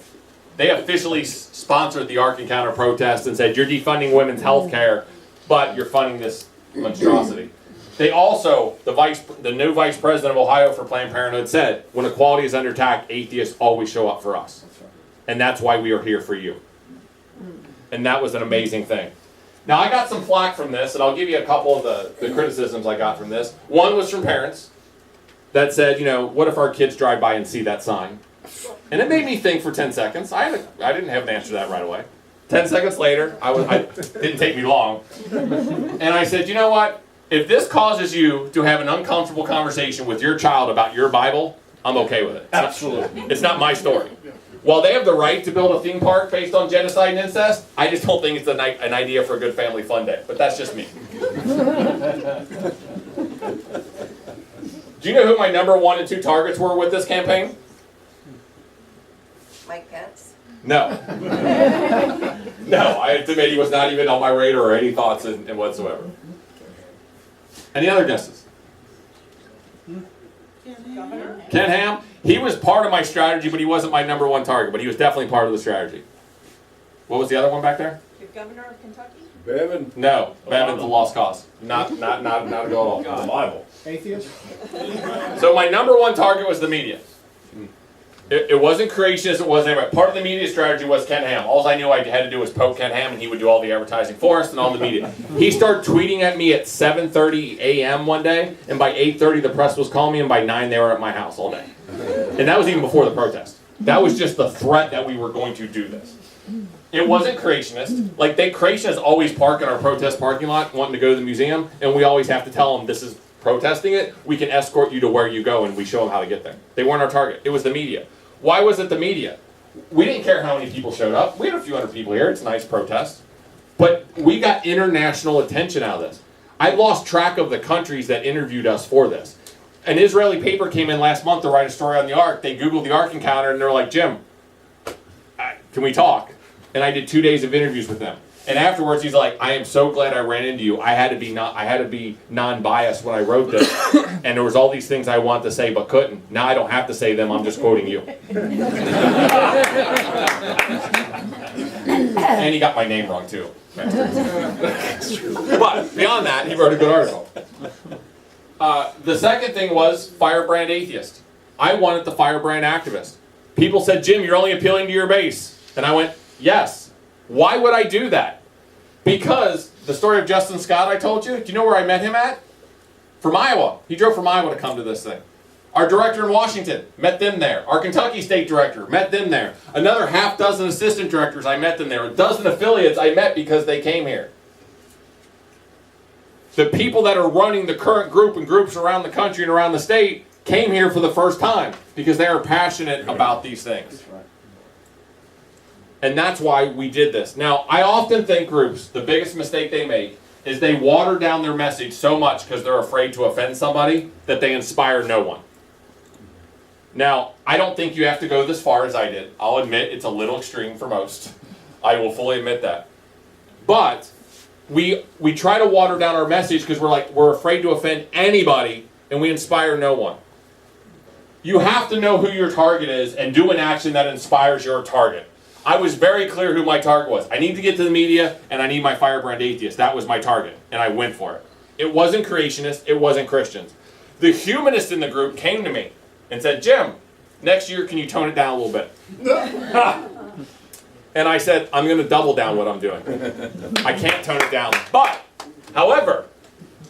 They officially sponsored the Ark Encounter protest and said, you're defunding women's health care, but you're funding this monstrosity. They also, the new vice president of Ohio for Planned Parenthood said, when equality is under attack, atheists always show up for us. And that's why we are here for you. And that was an amazing thing. Now, I got some flack from this, and I'll give you a couple of the criticisms I got from this. One was from parents that said, what if our kids drive by and see that sign? And it made me think for 10 seconds. I didn't have an answer to that right away. 10 seconds later, it didn't take me long. And I said, you know what? If this causes you to have an uncomfortable conversation with your child about your Bible, I'm okay with it. Absolutely. It's not my story. While they have the right to build a theme park based on genocide and incest, I just don't think it's an idea for a good family fun day. But that's just me. Do you know who my number 1 and 2 targets were with this campaign? Mike Pence? No. No, I admit he was not even on my radar or any thoughts in whatsoever. Any other guesses? Ken Ham? He was part of my strategy, but he wasn't my number 1 target, but he was definitely part of the strategy. What was the other one back there? The governor of Kentucky? Bevin. No, Bevin's a lost cause. Not a go at all. Bible. Atheist? So my number 1 target was the media. It wasn't creationist, it wasn't anybody. Part of the media strategy was Ken Ham. All I knew I had to do was poke Ken Ham, and he would do all the advertising for us and all the media. He started tweeting at me at 7:30 a.m. one day, and by 8:30 the press was calling me, and by 9 they were at my house all day. And that was even before the protest. That was just the threat that we were going to do this. It wasn't creationist. Like, creationists always park in our protest parking lot wanting to go to the museum, and we always have to tell them this is protesting it. We can escort you to where you go, and we show them how to get there. They weren't our target. It was the media. Why was it the media? We didn't care how many people showed up. We had a few hundred people here. It's a nice protest. But we got international attention out of this. I lost track of the countries that interviewed us for this. an Israeli paper came in last month to write a story on the Ark. They Googled the Ark encounter and they're like, Jim, can we talk? And I did 2 days of interviews with them. And afterwards, he's like, I am so glad I ran into you. I had to be non-biased when I wrote this. And there was all these things I wanted to say but couldn't. Now I don't have to say them. I'm just quoting you. And he got my name wrong, too. But beyond that, he wrote a good article. The second thing was firebrand atheist. I wanted the firebrand activist. People said, Jim, you're only appealing to your base. And I went, yes. Why would I do that? Because the story of Justin Scott I told you, do you know where I met him at? From Iowa. He drove from Iowa to come to this thing. Our director in Washington, met them there. Our Kentucky state director, met them there. Another half dozen assistant directors, I met them there. A dozen affiliates I met because they came here. The people that are running the current group and groups around the country and around the state came here for the first time because they are passionate about these things. And that's why we did this. Now, I often think groups, the biggest mistake they make is they water down their message so much because they're afraid to offend somebody that they inspire no one. Now, I don't think you have to go this far as I did. I'll admit it's a little extreme for most. I will fully admit that. But we try to water down our message because we're afraid to offend anybody and we inspire no one. You have to know who your target is and do an action that inspires your target. I was very clear who my target was. I need to get to the media, and I need my firebrand atheist. That was my target, and I went for it. It wasn't creationists. It wasn't Christians. The humanists in the group came to me and said, Jim, next year, can you tone it down a little bit? And I said, I'm going to double down what I'm doing. I can't tone it down. But, however,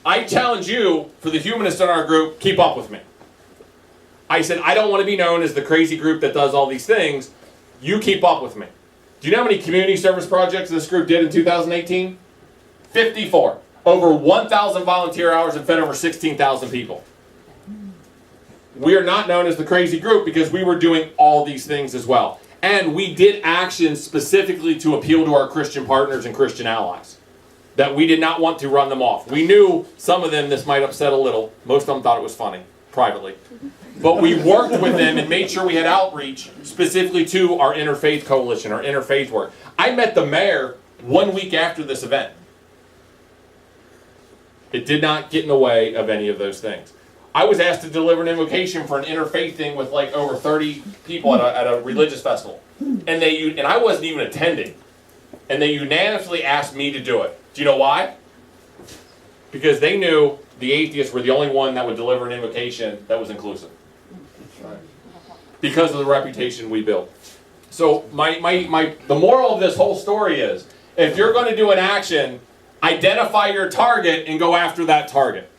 I challenge you, for the humanists in our group, keep up with me. I said, I don't want to be known as the crazy group that does all these things. You keep up with me. Do you know how many community service projects this group did in 2018? 54. Over 1,000 volunteer hours and fed over 16,000 people. We are not known as the crazy group because we were doing all these things as well. And we did actions specifically to appeal to our Christian partners and Christian allies. That we did not want to run them off. We knew some of them this might upset a little. Most of them thought it was funny, privately. But we worked with them and made sure we had outreach specifically to our interfaith coalition, our interfaith work. I met the mayor 1 week after this event. It did not get in the way of any of those things. I was asked to deliver an invocation for an interfaith thing with like over 30 people at a religious festival. And I wasn't even attending. And they unanimously asked me to do it. Do you know why? Because they knew the atheists were the only one that would deliver an invocation that was inclusive. Because of the reputation we built. So the moral of this whole story is, if you're going to do an action, identify your target and go after that target.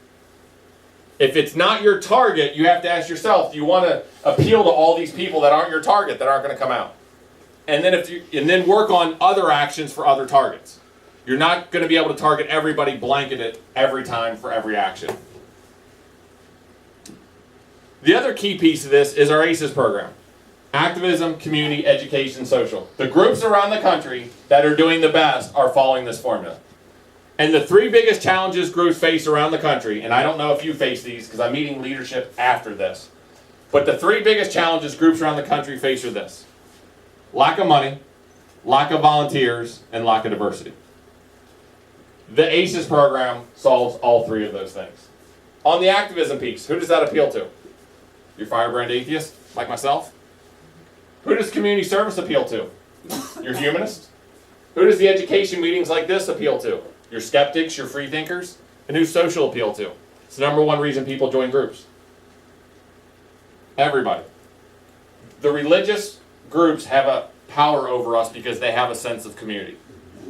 If it's not your target, you have to ask yourself, do you want to appeal to all these people that aren't your target, that aren't going to come out? And then work on other actions for other targets. You're not going to be able to target everybody blanketed every time for every action. The other key piece of this is our ACES program. Activism, community, education, social. The groups around the country that are doing the best are following this formula. And the three biggest challenges groups face around the country, and I don't know if you face these because I'm meeting leadership after this, but the three biggest challenges groups around the country face are this: lack of money, lack of volunteers, and lack of diversity. The ACES program solves all three of those things. On the activism piece, who does that appeal to? Your firebrand atheist, like myself? Who does community service appeal to? Your humanist? Who does the education meetings like this appeal to? Your skeptics, your free thinkers? And who's social appeal to? It's the number one reason people join groups. Everybody. The religious groups have a power over us because they have a sense of community.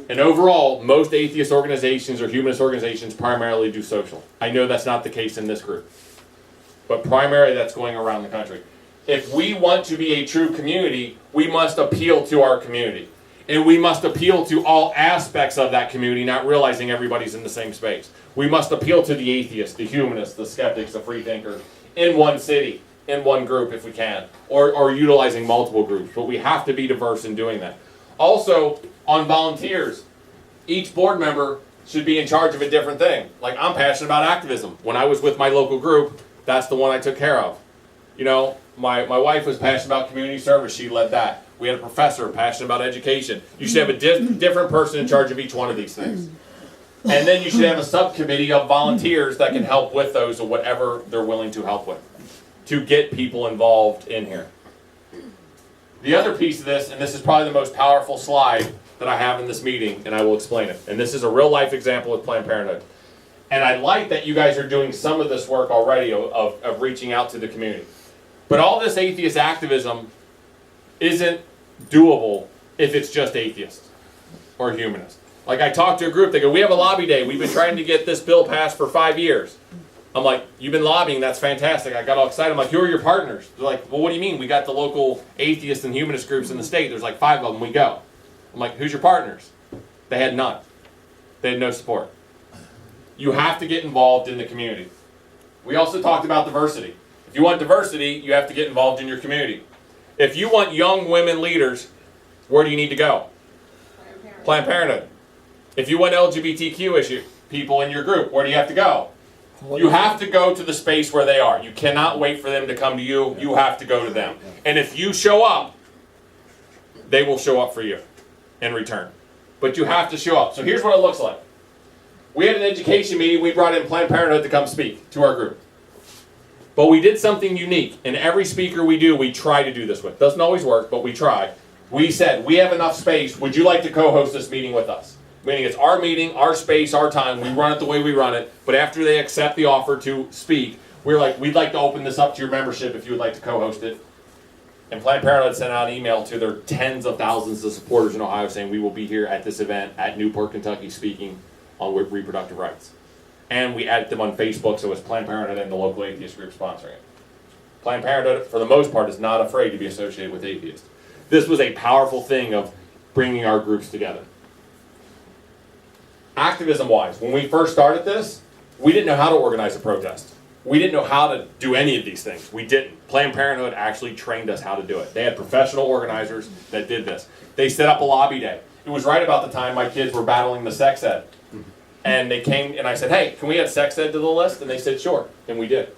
And overall, most atheist organizations or humanist organizations primarily do social. I know that's not the case in this group. But primarily that's going around the country. If we want to be a true community, we must appeal to our community. And we must appeal to all aspects of that community, not realizing everybody's in the same space. We must appeal to the atheists, the humanists, the skeptics, the free thinkers, in one city, in one group if we can, or utilizing multiple groups. But we have to be diverse in doing that. Also, on volunteers, each board member should be in charge of a different thing. Like, I'm passionate about activism. When I was with my local group, That's the one I took care of. You know, my wife was passionate about community service. She led that. We had a professor passionate about education. You should have a different person in charge of each one of these things. And then you should have a subcommittee of volunteers that can help with those or whatever they're willing to help with to get people involved in here. The other piece of this, and this is probably the most powerful slide that I have in this meeting, and I will explain it. And this is a real life example with Planned Parenthood. And I like that you guys are doing some of this work already of reaching out to the community. But all this atheist activism isn't doable if it's just atheist or humanist. Like I talked to a group, they go, we have a lobby day. We've been trying to get this bill passed for 5 years. I'm like, you've been lobbying, that's fantastic. I got all excited. I'm like, who are your partners? They're like, well, what do you mean? We got the local atheist and humanist groups in the state. There's like 5 of them, we go. I'm like, who's your partners? They had none. They had no support. You have to get involved in the community. We also talked about diversity. If you want diversity, you have to get involved in your community. If you want young women leaders, where do you need to go? Planned Parenthood. If you want LGBTQ issue people in your group, where do you have to go? You have to go to the space where they are. You cannot wait for them to come to you. You have to go to them. And if you show up, they will show up for you in return. But you have to show up. So here's what it looks like. We had an education meeting. We brought in Planned Parenthood to come speak to our group. But we did something unique. And every speaker we do, we try to do this with. Doesn't always work, but we try. We said, we have enough space. Would you like to co-host this meeting with us? Meaning it's our meeting, our space, our time. We run it the way we run it. But after they accept the offer to speak, we're like, we'd like to open this up to your membership if you would like to co-host it. And Planned Parenthood sent out an email to their tens of thousands of supporters in Ohio saying we will be here at this event at Newport, Kentucky speaking on reproductive rights. And we added them on Facebook, so it's Planned Parenthood and the local atheist group sponsoring it. Planned Parenthood, for the most part, is not afraid to be associated with atheists. This was a powerful thing of bringing our groups together. Activism-wise, when we first started this, we didn't know how to organize a protest. We didn't know how to do any of these things. We didn't. Planned Parenthood actually trained us how to do it. They had professional organizers that did this. They set up a lobby day. It was right about the time my kids were battling the sex ed. And they came and I said, hey, can we add sex ed to the list? And they said, sure. And we did.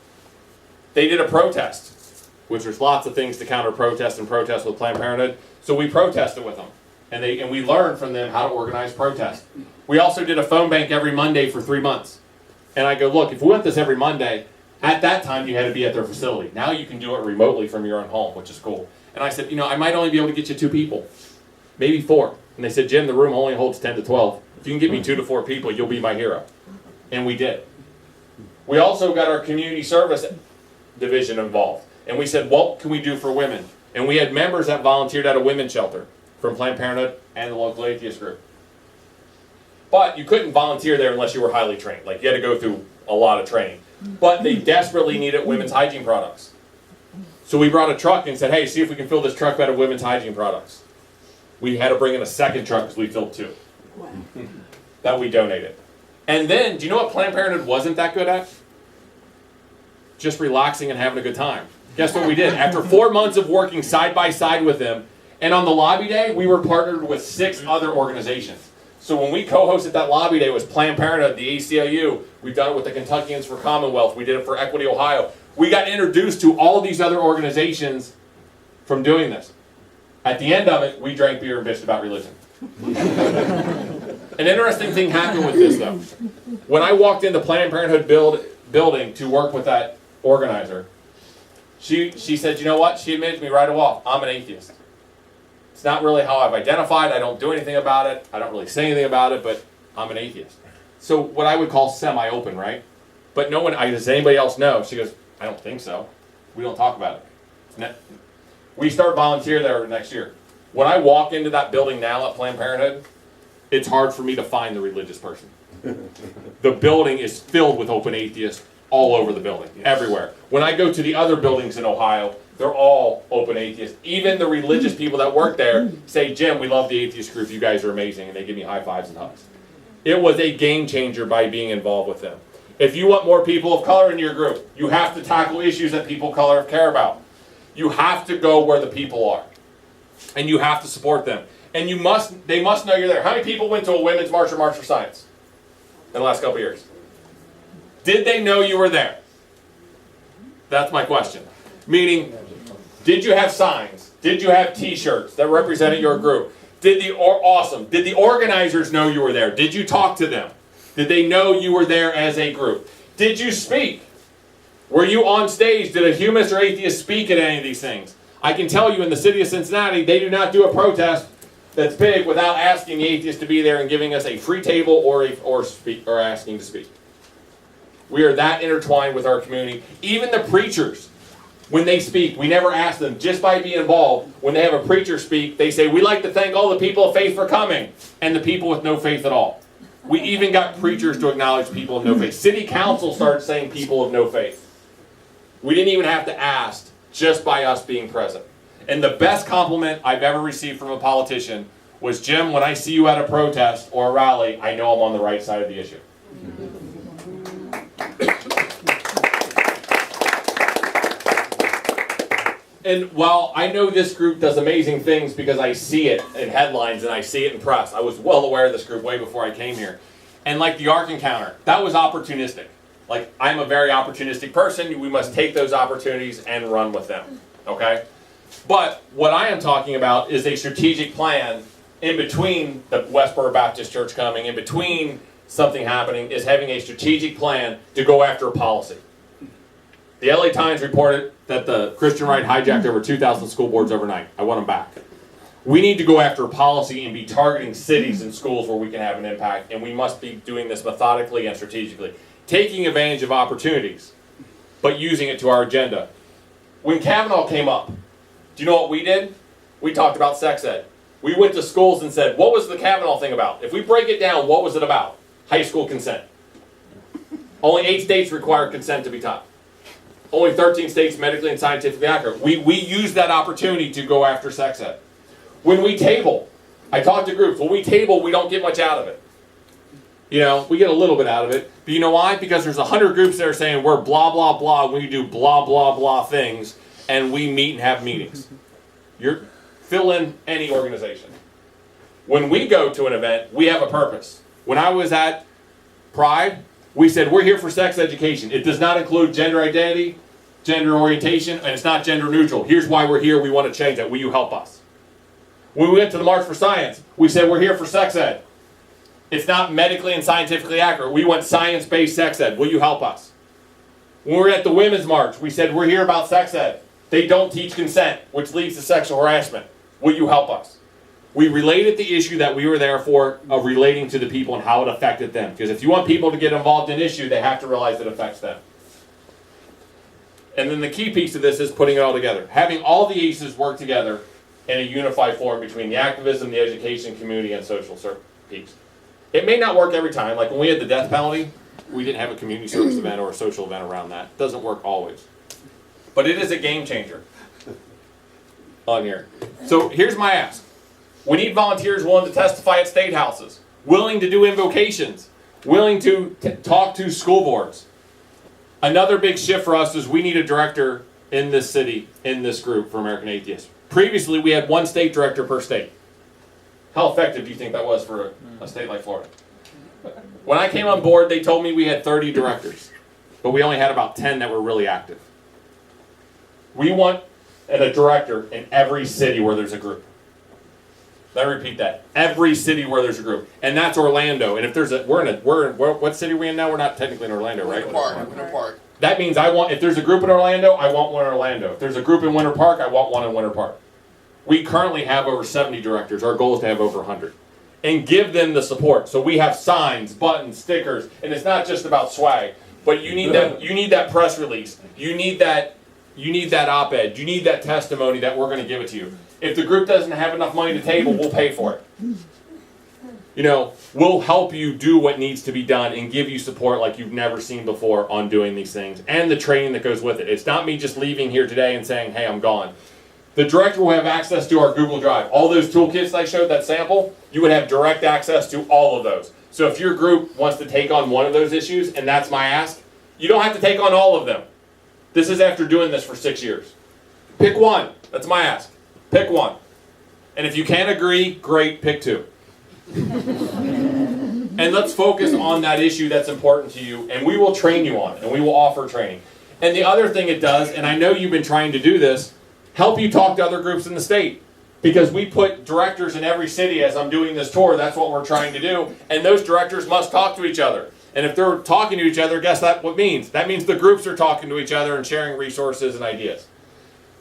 They did a protest, which there's lots of things to counter protest and protest with Planned Parenthood. So we protested with them. And we learned from them how to organize protests. We also did a phone bank every Monday for 3 months. And I go, look, if we went this every Monday, at that time you had to be at their facility. Now you can do it remotely from your own home, which is cool. And I said, I might only be able to get you 2 people, maybe 4. And they said, Jim, the room only holds 10 to 12. If you can get me 2 to 4 people, you'll be my hero. And we did. We also got our community service division involved. And we said, what can we do for women? And we had members that volunteered at a women's shelter from Planned Parenthood and the local atheist group. But you couldn't volunteer there unless you were highly trained. Like, you had to go through a lot of training. But they desperately needed women's hygiene products. So we brought a truck and said, hey, see if we can fill this truck bed of women's hygiene products. We had to bring in a second truck because we filled 2. Wow. That we donated. And then, do you know what Planned Parenthood wasn't that good at? Just relaxing and having a good time. Guess what we did? After 4 months of working side by side with them, and on the lobby day, we were partnered with 6 other organizations. So when we co-hosted that lobby day, it was Planned Parenthood, the ACLU. We've done it with the Kentuckians for Commonwealth. We did it for Equity Ohio. We got introduced to all these other organizations from doing this. At the end of it, we drank beer and bitched about religion. An interesting thing happened with this, though. When I walked into Planned Parenthood building to work with that organizer, she said, you know what? She admitted to me right off, I'm an atheist. It's not really how I've identified. I don't do anything about it. I don't really say anything about it, but I'm an atheist. So what I would call semi-open, right? But no one, does anybody else know? She goes, I don't think so. We don't talk about it. We start volunteer there next year. When I walk into that building now at Planned Parenthood, it's hard for me to find the religious person. The building is filled with open atheists all over the building, everywhere. When I go to the other buildings in Ohio, they're all open atheists. Even the religious people that work there say, Jim, we love the atheist group. You guys are amazing. And they give me high fives and hugs. It was a game changer by being involved with them. If you want more people of color in your group, you have to tackle issues that people of color care about. You have to go where the people are. And you have to support them. And they must know you're there. How many people went to a women's march or March for Science in the last couple of years? Did they know you were there? That's my question. Meaning, did you have signs? Did you have t-shirts that represented your group? Did the organizers know you were there? Did you talk to them? Did they know you were there as a group? Did you speak? Were you on stage? Did a humanist or atheist speak at any of these things? I can tell you in the city of Cincinnati, they do not do a protest that's big without asking the atheist to be there and giving us a free table or asking to speak. We are that intertwined with our community. Even the preachers, when they speak, we never ask them, just by being involved, when they have a preacher speak, they say, we'd like to thank all the people of faith for coming, and the people with no faith at all. We even got preachers to acknowledge people of no faith. City council started saying people of no faith. We didn't even have to ask, just by us being present. And the best compliment I've ever received from a politician was, Jim, when I see you at a protest or a rally, I know I'm on the right side of the issue. And while I know this group does amazing things because I see it in headlines and I see it in press, I was well aware of this group way before I came here. And like the Ark Encounter, that was opportunistic. Like, I'm a very opportunistic person. We must take those opportunities and run with them. Okay? But what I am talking about is a strategic plan in between the Westboro Baptist Church coming, in between something happening, is having a strategic plan to go after a policy. The LA Times reported that the Christian right hijacked over 2,000 school boards overnight. I want them back. We need to go after a policy and be targeting cities and schools where we can have an impact, and we must be doing this methodically and strategically. Taking advantage of opportunities, but using it to our agenda. When Kavanaugh came up, do you know what we did? We talked about sex ed. We went to schools and said, what was the Kavanaugh thing about? If we break it down, what was it about? High school consent. Only 8 states require consent to be taught. Only 13 states medically and scientifically accurate. We use that opportunity to go after sex ed. When we table, I talk to groups, when we table, we don't get much out of it. You know, we get a little bit out of it. But you know why? Because there's 100 groups that are saying we're blah, blah, blah, we do blah, blah, blah things, and we meet and have meetings. Fill in any organization. When we go to an event, we have a purpose. When I was at Pride, we said we're here for sex education. It does not include gender identity, gender orientation, and it's not gender neutral. Here's why we're here. We want to change that. Will you help us? When we went to the March for Science, we said we're here for sex ed. It's not medically and scientifically accurate. We want science-based sex ed. Will you help us? When we were at the Women's March, we said we're here about sex ed. They don't teach consent, which leads to sexual harassment. Will you help us? We related the issue that we were there for of relating to the people and how it affected them. Because if you want people to get involved in an issue, they have to realize it affects them. And then the key piece of this is putting it all together. Having all the ACEs work together in a unified form between the activism, the education, community, and social piece. It may not work every time. Like when we had the death penalty, we didn't have a community service event or a social event around that. It doesn't work always. But it is a game changer on here. So here's my ask. We need volunteers willing to testify at state houses, willing to do invocations, willing to talk to school boards. Another big shift for us is we need a director in this city, in this group for American Atheists. Previously, we had one state director per state. How effective do you think that was for a state like Florida? When I came on board, they told me we had 30 directors, but we only had about 10 that were really active. We want a director in every city where there's a group. Let me repeat that. Every city where there's a group. And that's Orlando. And if there's what city are we in now? We're not technically in Orlando, right? Winter Park. That means if there's a group in Orlando, I want one in Orlando. If there's a group in Winter Park, I want one in Winter Park. We currently have over 70 directors. Our goal is to have over 100. And give them the support. So we have signs, buttons, stickers, and it's not just about swag. But you need that press release. You need that op-ed. You need that testimony that we're going to give it to you. If the group doesn't have enough money to table, we'll pay for it. You know, we'll help you do what needs to be done and give you support like you've never seen before on doing these things and the training that goes with it. It's not me just leaving here today and saying, hey, I'm gone. The director will have access to our Google Drive. All those toolkits I showed, that sample, you would have direct access to all of those. So if your group wants to take on one of those issues, and that's my ask, you don't have to take on all of them. This is after doing this for 6 years. Pick one. That's my ask. Pick one. And if you can't agree, great, pick two. And let's focus on that issue that's important to you, and we will train you on it, and we will offer training. And the other thing it does, and I know you've been trying to do this, help you talk to other groups in the state. Because we put directors in every city as I'm doing this tour, that's what we're trying to do. And those directors must talk to each other. And if they're talking to each other, guess that what means? That means the groups are talking to each other and sharing resources and ideas.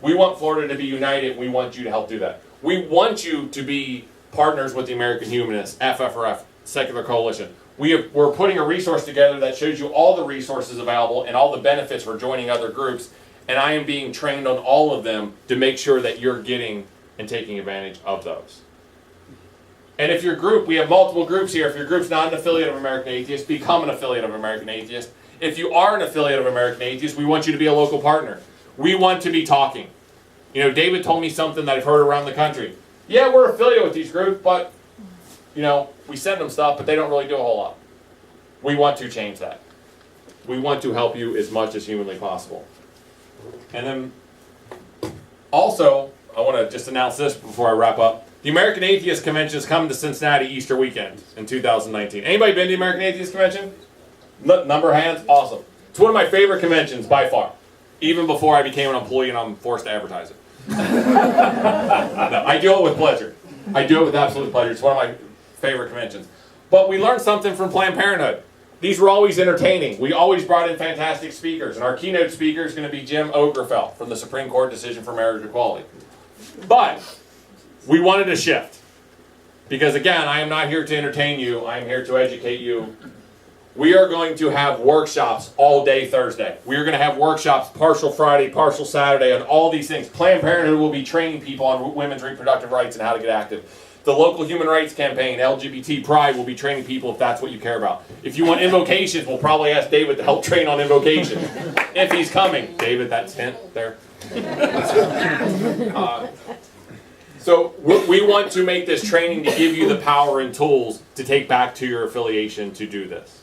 We want Florida to be united. We want you to help do that. We want you to be partners with the American Humanists, FFRF, Secular Coalition. We're putting a resource together that shows you all the resources available and all the benefits for joining other groups. And I am being trained on all of them to make sure that you're getting and taking advantage of those. And if your group, we have multiple groups here. If your group's not an affiliate of American Atheists, become an affiliate of American Atheists. If you are an affiliate of American Atheists, we want you to be a local partner. We want to be talking. You know, David told me something that I've heard around the country. Yeah, we're affiliated with these groups, but, you know, we send them stuff, but they don't really do a whole lot. We want to change that. We want to help you as much as humanly possible. And then, also, I want to just announce this before I wrap up. The American Atheist Convention is coming to Cincinnati Easter weekend in 2019. Anybody been to the American Atheist Convention? Number of hands? Awesome. It's one of my favorite conventions by far. Even before I became an employee and I'm forced to advertise it. No, I do it with pleasure. I do it with absolute pleasure. It's one of my favorite conventions. But we learned something from Planned Parenthood. These were always entertaining. We always brought in fantastic speakers. And our keynote speaker is going to be Jim Obergefell from the Supreme Court decision for marriage equality. But we wanted to shift. Because again, I am not here to entertain you. I am here to educate you. We are going to have workshops all day Thursday. We are going to have workshops partial Friday, partial Saturday on all these things. Planned Parenthood will be training people on women's reproductive rights and how to get active. The local human rights campaign, LGBT Pride, will be training people if that's what you care about. If you want invocations, we'll probably ask David to help train on invocations. If he's coming. David, that hint there. So we want to make this training to give you the power and tools to take back to your affiliation to do this.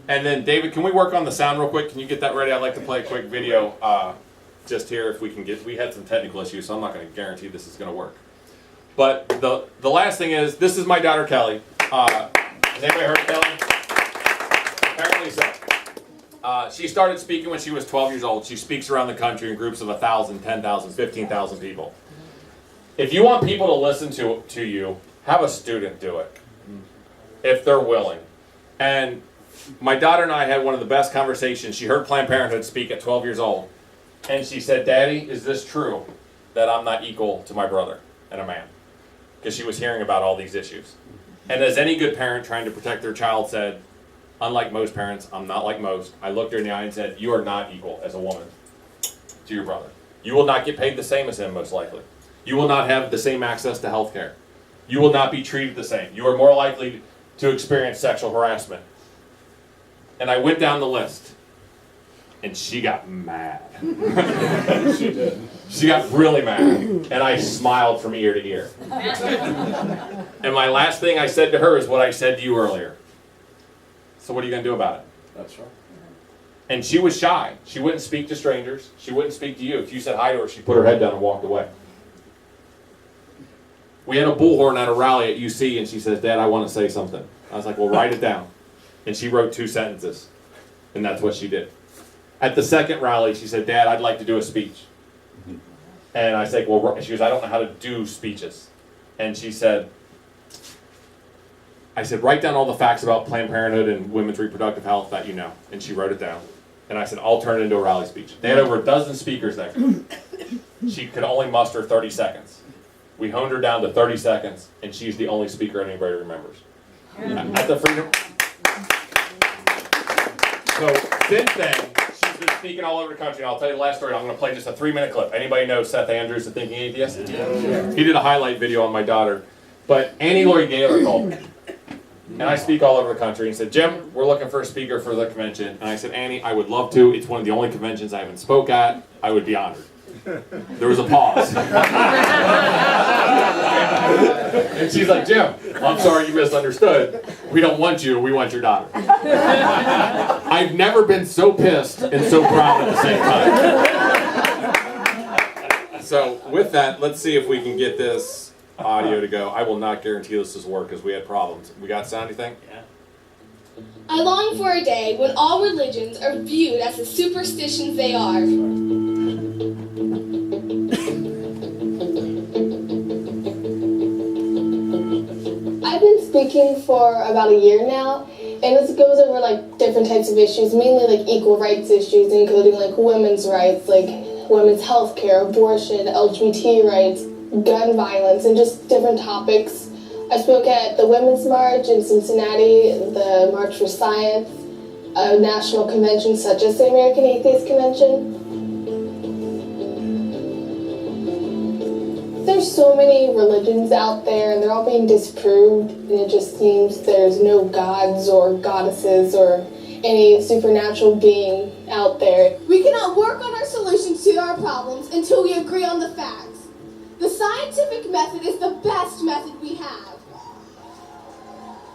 And then, David, can we work on the sound real quick? Can you get that ready? I'd like to play a quick video just here if we can get, we had some technical issues, so I'm not going to guarantee this is going to work. But the last thing is, this is my daughter, Kelly. Has anybody heard of Kelly? Apparently so. She started speaking when she was 12 years old. She speaks around the country in groups of 1,000, 10,000, 15,000 people. If you want people to listen to you, have a student do it, if they're willing. And my daughter and I had one of the best conversations. She heard Planned Parenthood speak at 12 years old. And she said, Daddy, is this true that I'm not equal to my brother and a man? Because she was hearing about all these issues. And as any good parent trying to protect their child said, unlike most parents, I'm not like most. I looked her in the eye and said, you are not equal as a woman to your brother. You will not get paid the same as him, most likely. You will not have the same access to health care. You will not be treated the same. You are more likely to experience sexual harassment. And I went down the list, and she got mad. She did. She got really mad, and I smiled from ear to ear. And my last thing I said to her is what I said to you earlier. So what are you going to do about it? That's right. And she was shy. She wouldn't speak to strangers. She wouldn't speak to you. If you said hi to her, she put her head down and walked away. We had a bullhorn at a rally at UC, and she says, Dad, I want to say something. I was like, well, write it down. And she wrote 2 sentences, and that's what she did. At the second rally, she said, Dad, I'd like to do a speech. And I said, well, she goes, I don't know how to do speeches. And she said, I said, write down all the facts about Planned Parenthood and women's reproductive health that you know. And she wrote it down. And I said, I'll turn it into a rally speech. They had over a dozen speakers there. She could only muster 30 seconds. We honed her down to 30 seconds, and she's the only speaker anybody remembers. At the Freedom... So since then, she's been speaking all over the country. And I'll tell you the last story. I'm going to play just a 3-minute clip. Anybody know Seth Andrews, the Thinking Atheist? Yeah. He did a highlight video on my daughter. But Annie Laurie Gaylor called me. And I speak all over the country and said, Jim, we're looking for a speaker for the convention. And I said, Annie, I would love to. It's one of the only conventions I haven't spoke at. I would be honored. There was a pause. And she's like, Jim, I'm sorry you misunderstood. We don't want you, we want your daughter. I've never been so pissed and so proud at the same time. So with that, let's see if we can get this audio to go. I will not guarantee this will work because we had problems. We got sound, you think? Yeah. I long for a day when all religions are viewed as the superstitions they are. I've been speaking for about a year now, and it goes over like different types of issues, mainly like equal rights issues, including like women's rights, like women's health care, abortion, LGBT rights, gun violence, and just different topics. I spoke at the Women's March in Cincinnati, the March for Science, national conventions such as the American Atheist Convention. There's so many religions out there and they're all being disproved, and it just seems there's no gods or goddesses or any supernatural being out there. We cannot work on our solutions to our problems until we agree on the facts. The scientific method is the best method we have.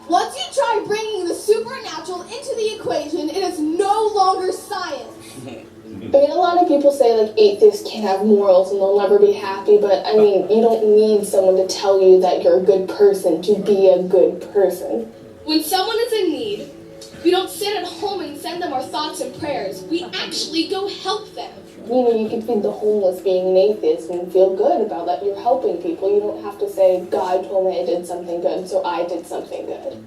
Once you try bringing the supernatural into the equation, it is no longer science. I mean, a lot of people say, like, atheists can't have morals and they'll never be happy, but, I mean, you don't need someone to tell you that you're a good person to be a good person. When someone is in need, we don't sit at home and send them our thoughts and prayers. We actually go help them. You know, you can feed the homeless being an atheist and feel good about that. You're helping people. You don't have to say, God told me I did something good, so I did something good.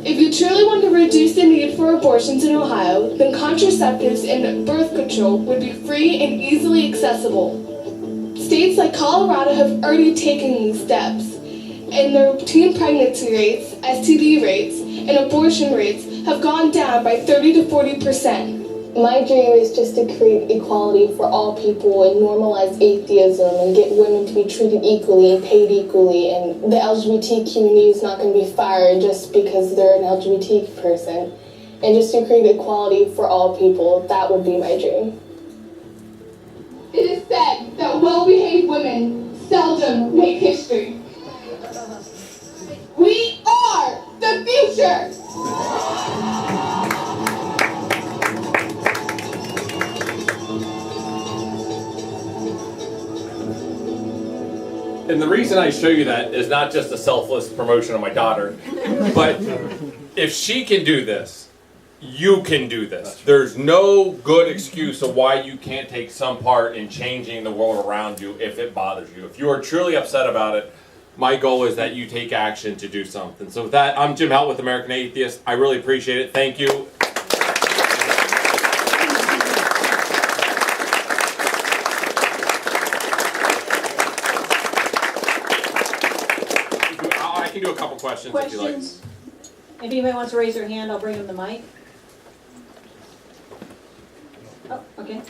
If you truly want to reduce the need for abortions in Ohio, then contraceptives and birth control would be free and easily accessible. States like Colorado have already taken these steps, and their teen pregnancy rates, STD rates, and abortion rates have gone down by 30 to 40%. My dream is just to create equality for all people and normalize atheism and get women to be treated equally and paid equally, and the LGBT community is not going to be fired just because they're an LGBT person. And just to create equality for all people, that would be my dream. It is said that well-behaved women seldom make history. We are the future! And the reason I show you that is not just a selfless promotion of my daughter, but if she can do this, you can do this. There's no good excuse of why you can't take some part in changing the world around you if it bothers you. If you are truly upset about it, my goal is that you take action to do something. So with that, I'm Jim Helton with American Atheists. I really appreciate it. Thank you. I can do a couple questions if you like. Questions? If anybody wants to raise their hand, I'll bring them the mic. Oh, okay.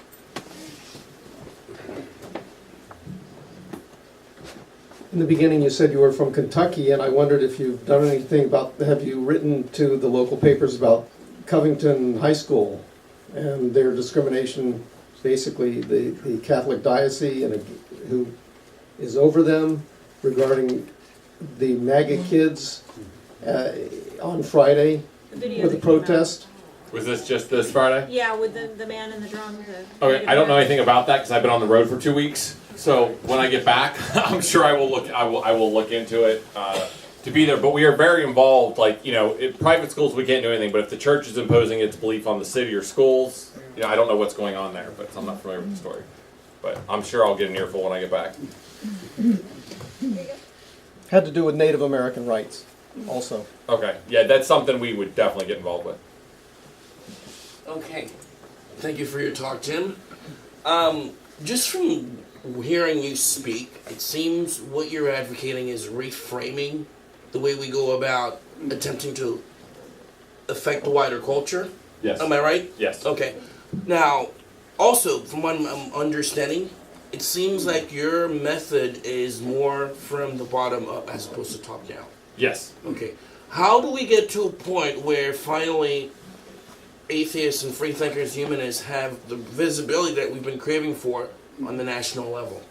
In the beginning, you said you were from Kentucky, and I wondered if you've done anything about, have you written to the local papers about Covington High School and their discrimination, basically the Catholic diocese and who is over them regarding the MAGA kids on Friday Video with the that came out. protest? Was this just this Friday? Yeah, with the man in the drum. Okay, I don't know anything about that because I've been on the road for 2 weeks. So when I get back, I'm sure I will look. I will look into it to be there. But we are very involved. Like, you know, in private schools we can't do anything. But if the church is imposing its belief on the city or schools, you know, I don't know what's going on there. But I'm not familiar with the story. But I'm sure I'll get an earful when I get back. Had to do with Native American rights also. Okay, yeah, that's something we would definitely get involved with. Okay. Thank you for your talk, Tim. Just from hearing you speak, it seems what you're advocating is reframing the way we go about attempting to affect the wider culture. Yes. Am I right? Yes. Okay. Now, also, from what I'm understanding, it seems like your method is more from the bottom up as opposed to top down. Yes. Okay. How do we get to a point where finally atheists and freethinkers, humanists have the visibility that we've been craving for on the national level?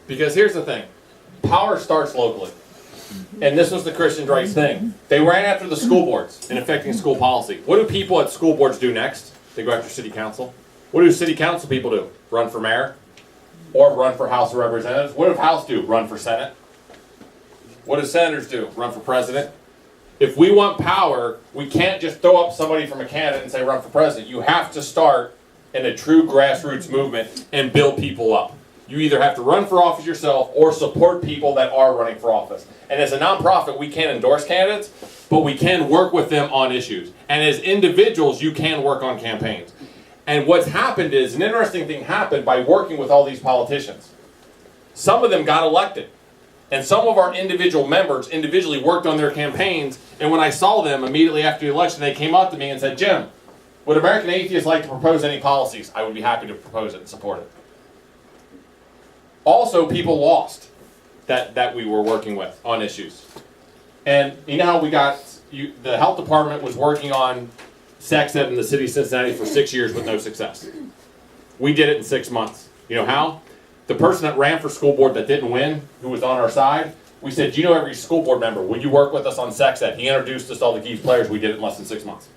Because here's the thing. Power starts locally. And this was the Christian rights thing. They ran after the school boards in affecting school policy. What do people at school boards do next? They go after city council. What do city council people do? Run for mayor? Or run for House of Representatives? What does House do? Run for Senate? What do senators do? Run for president? If we want power, we can't just throw up somebody from a candidate and say run for president. You have to start in a true grassroots movement and build people up. You either have to run for office yourself or support people that are running for office. And as a nonprofit, we can't endorse candidates, but we can work with them on issues. And as individuals, you can work on campaigns. And what's happened is, an interesting thing happened by working with all these politicians. Some of them got elected. And some of our individual members individually worked on their campaigns. And when I saw them immediately after the election, they came up to me and said, Jim, would American Atheists like to propose any policies? I would be happy to propose it and support it. Also, people lost that we were working with on issues. And you know how we got, the health department was working on sex ed in the city of Cincinnati for 6 years with no success. We did it in 6 months. You know how? The person that ran for school board that didn't win, who was on our side, we said, you know every school board member, would you work with us on sex ed? He introduced us to all the key players. We did it in less than 6 months.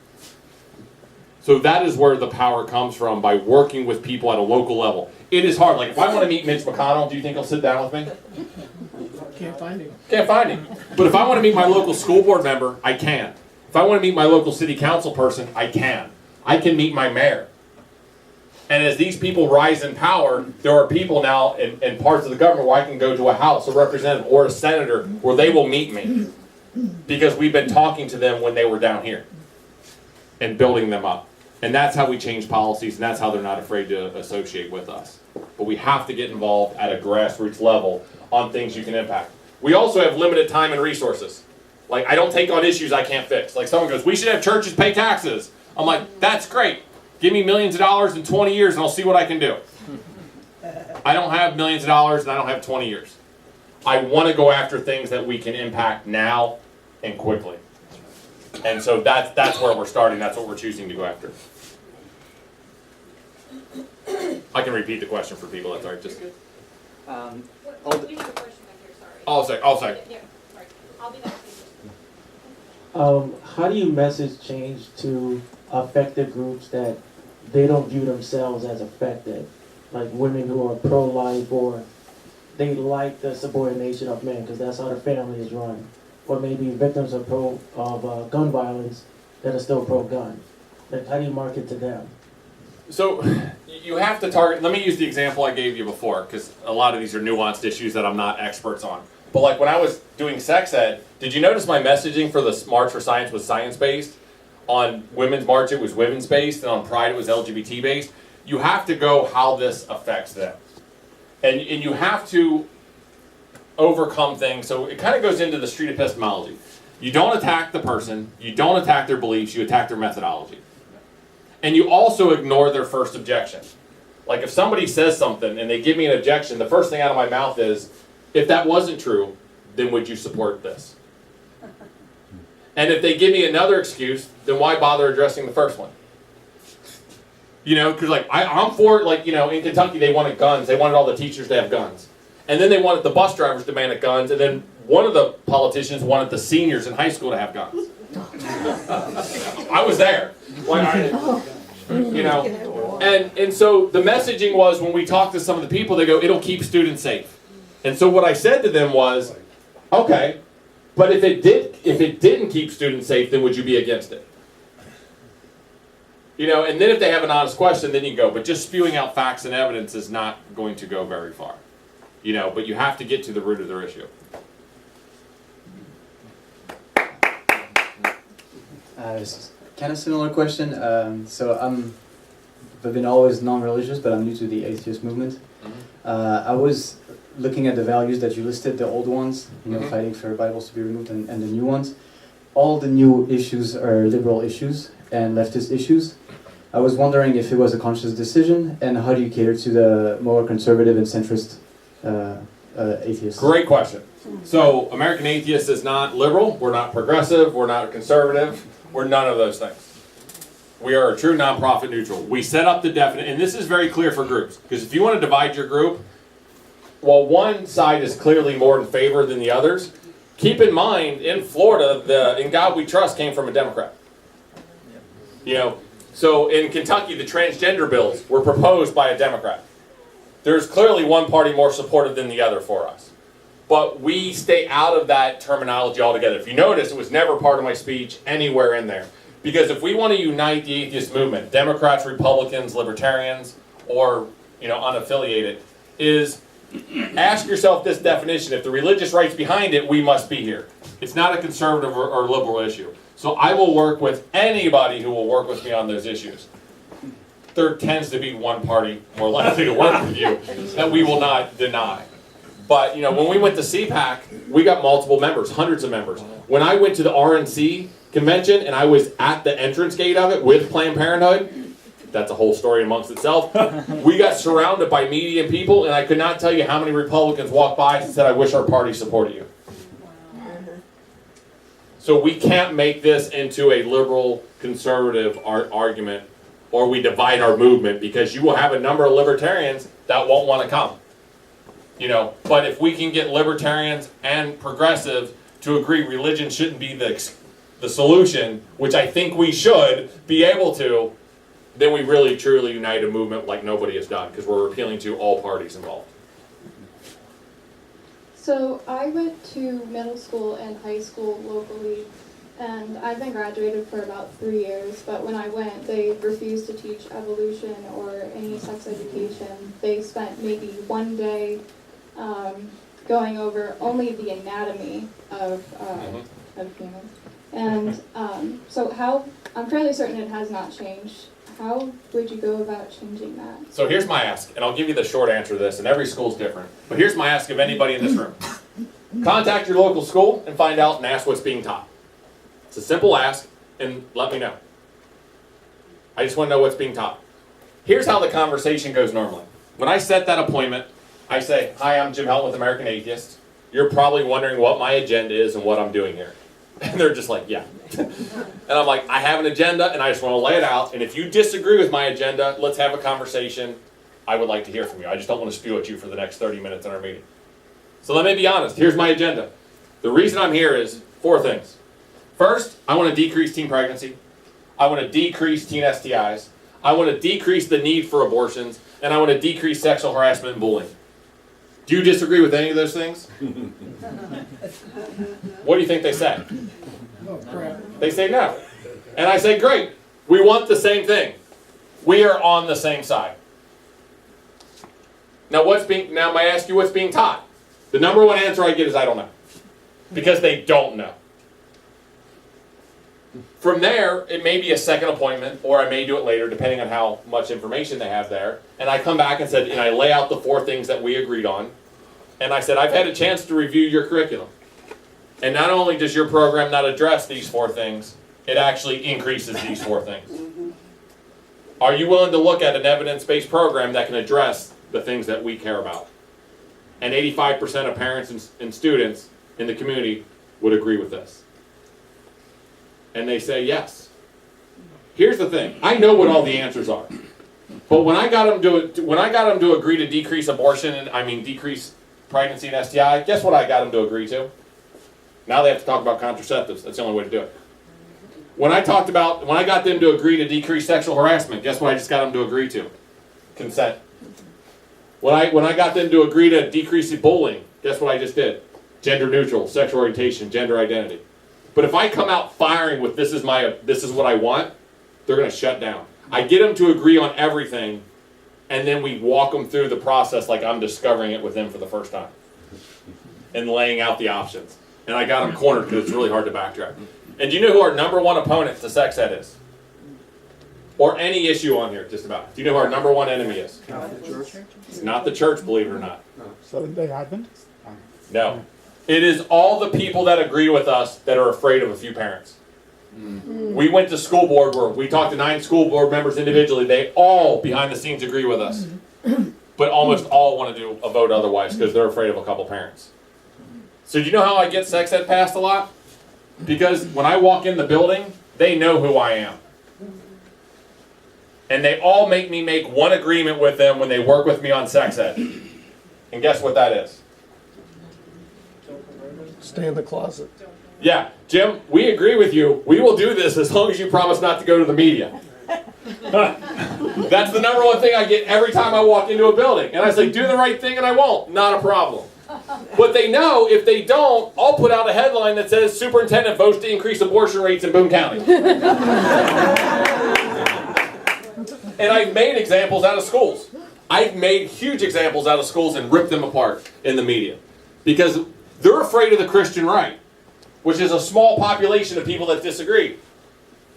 So that is where the power comes from, by working with people at a local level. It is hard. Like, if I want to meet Mitch McConnell, do you think he'll sit down with me? Can't find him. Can't find him. But if I want to meet my local school board member, I can. If I want to meet my local city council person, I can. I can meet my mayor. And as these people rise in power, there are people now in parts of the government where I can go to a House, a representative, or a senator where they will meet me. Because we've been talking to them when they were down here and building them up. And that's how we change policies, and that's how they're not afraid to associate with us. But we have to get involved at a grassroots level on things you can impact. We also have limited time and resources. Like, I don't take on issues I can't fix. Like, someone goes, we should have churches pay taxes. I'm like, that's great. Give me millions of dollars in 20 years and I'll see what I can do. I don't have millions of dollars and I don't have 20 years. I want to go after things that we can impact now and quickly. And so that's where we're starting. That's what we're choosing to go after. I can repeat the question for people. That's all right. Just. We have a question back here, sorry. I'll say. Yeah, right. I'll be back. How do you message change to affected groups that they don't view themselves as effective? Like women who are pro-life, or they like the subordination of men because that's how their family is run. Or maybe victims of gun violence that are still pro-gun. Like, how do you market to them? So you have to target, let me use the example I gave you before, because a lot of these are nuanced issues that I'm not experts on. But like when I was doing sex ed, did you notice my messaging for the March for Science was science-based? On Women's March it was women's-based, and on Pride it was LGBT-based. You have to go how this affects them. And you have to overcome things. So it kind of goes into the street epistemology. You don't attack the person, you don't attack their beliefs, you attack their methodology. And you also ignore their first objection. Like if somebody says something and they give me an objection, the first thing out of my mouth is, if that wasn't true, then would you support this? And if they give me another excuse, then why bother addressing the first one? You know, because like I'm for, like, you know, in Kentucky they wanted guns. They wanted all the teachers to have guns. And then they wanted the bus drivers demanded guns. And then one of the politicians wanted the seniors in high school to have guns. I was there. You know, and so the messaging was, when we talked to some of the people, they go, it'll keep students safe. And so what I said to them was, okay, but if it didn't keep students safe, then would you be against it? You know, and then if they have an honest question, then you go. But just spewing out facts and evidence is not going to go very far. You know, but you have to get to the root of their issue. It's kind of similar question. So I've been always non-religious, but I'm new to the atheist movement. I was looking at the values that you listed, the old ones, you know, fighting for Bibles to be removed, and the new ones. All the new issues are liberal issues and leftist issues. I was wondering if it was a conscious decision, and how do you cater to the more conservative and centrist atheists? Great question. So American Atheists is not liberal, we're not progressive, we're not conservative, we're none of those things. We are a true nonprofit neutral. We set up the definite, and this is very clear for groups, because if you want to divide your group, while one side is clearly more in favor than the others, keep in mind, in Florida, the In God We Trust came from a Democrat. You know, So in Kentucky, the transgender bills were proposed by a Democrat. There's clearly one party more supportive than the other for us. But we stay out of that terminology altogether. If you notice, it was never part of my speech anywhere in there. Because if we want to unite the atheist movement, Democrats, Republicans, Libertarians, or unaffiliated, is ask yourself this definition. If the religious right's behind it, we must be here. It's not a conservative or liberal issue. So I will work with anybody who will work with me on those issues. There tends to be one party more likely to work with you that we will not deny. But when we went to CPAC, we got multiple members, hundreds of members. When I went to the RNC convention and I was at the entrance gate of it with Planned Parenthood, that's a whole story amongst itself. We got surrounded by media and people, and I could not tell you how many Republicans walked by and said, "I wish our party supported you." So we can't make this into a liberal conservative argument, or we divide our movement, because you will have a number of libertarians that won't want to come. But if we can get libertarians and progressives to agree religion shouldn't be the solution, which I think we should be able to, then we really truly unite a movement like nobody has done, because we're appealing to all parties involved. So I went to middle school and high school locally, and I've been graduated for about 3 years, but when I went, they refused to teach evolution or any sex education. They spent maybe one day going over only the anatomy of humans. And so I'm fairly certain it has not changed. How would you go about changing that? So here's my ask, and I'll give you the short answer to this, and every school's different. But here's my ask of anybody in this room. Contact your local school and find out and ask what's being taught. It's a simple ask, and let me know. I just want to know what's being taught. Here's how the conversation goes normally. When I set that appointment, I say, "Hi, I'm Jim Helton with American Atheists. You're probably wondering what my agenda is and what I'm doing here." And they're just like, "Yeah." And I'm like, "I have an agenda, and I just want to lay it out. And if you disagree with my agenda, let's have a conversation. I would like to hear from you. I just don't want to spew at you for the next 30 minutes in our meeting." So let me be honest. Here's my agenda. The reason I'm here is 4 things. First, I want to decrease teen pregnancy. I want to decrease teen STIs. I want to decrease the need for abortions. And I want to decrease sexual harassment and bullying. Do you disagree with any of those things? What do you think they say? They say no. And I say, great. We want the same thing. We are on the same side. Now may I ask you what's being taught? The number one answer I get is I don't know. Because they don't know. From there, it may be a second appointment, or I may do it later, depending on how much information they have there. And I come back and I lay out the 4 things that we agreed on. And I said, I've had a chance to review your curriculum. And not only does your program not address these 4 things, it actually increases these 4 things. Are you willing to look at an evidence-based program that can address the things that we care about? And 85% of parents and students in the community would agree with this. And they say yes. Here's the thing. I know what all the answers are. But when I got them to agree to decrease abortion, decrease pregnancy and STI, guess what I got them to agree to? Now they have to talk about contraceptives. That's the only way to do it. When I got them to agree to decrease sexual harassment, guess what I just got them to agree to? Consent. When I got them to agree to decrease bullying, guess what I just did? Gender neutral, sexual orientation, gender identity. But if I come out firing with this is what I want, they're going to shut down. I get them to agree on everything, and then we walk them through the process like I'm discovering it with them for the first time. And laying out the options. And I got them cornered because it's really hard to backtrack. And do you know who our number one opponent to sex ed is? Or any issue on here, just about. Do you know who our number one enemy is? Not the church. It's not the church, believe it or not. Seventh-day Adventists? No. It is all the people that agree with us that are afraid of a few parents. We went to school board where we talked to 9 school board members individually. They all, behind the scenes, agree with us. But almost all want to do a vote otherwise because they're afraid of a couple parents. So do you know how I get sex ed passed a lot? Because when I walk in the building, they know who I am. And they all make me make one agreement with them when they work with me on sex ed. And guess what that is? Stay in the closet. Yeah, Jim, we agree with you. We will do this as long as you promise not to go to the media. That's the number one thing I get every time I walk into a building. And I say, do the right thing and I won't. Not a problem. But they know if they don't, I'll put out a headline that says, Superintendent votes to increase abortion rates in Boone County. And I've made examples out of schools. I've made huge examples out of schools and ripped them apart in the media. Because they're afraid of the Christian right, which is a small population of people that disagree.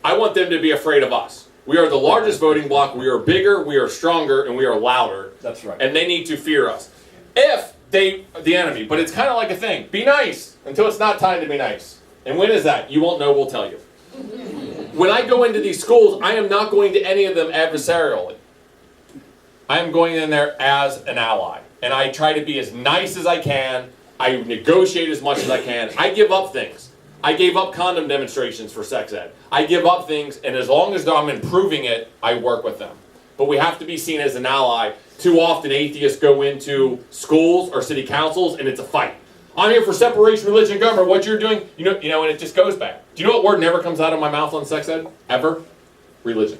I want them to be afraid of us. We are the largest voting bloc, we are bigger, we are stronger, and we are louder. That's right. And they need to fear us. If they, the enemy, but it's kind of like a thing. Be nice until it's not time to be nice. And when is that? You won't know, we'll tell you. When I go into these schools, I am not going to any of them adversarially. I am going in there as an ally. And I try to be as nice as I can. I negotiate as much as I can. I give up things. I gave up condom demonstrations for sex ed. I give up things, and as long as I'm improving it, I work with them. But we have to be seen as an ally. Too often atheists go into schools or city councils, and it's a fight. I'm here for separation, religion, and government. What you're doing, you know, and it just goes back. Do you know what word never comes out of my mouth on sex ed? Ever? Religion.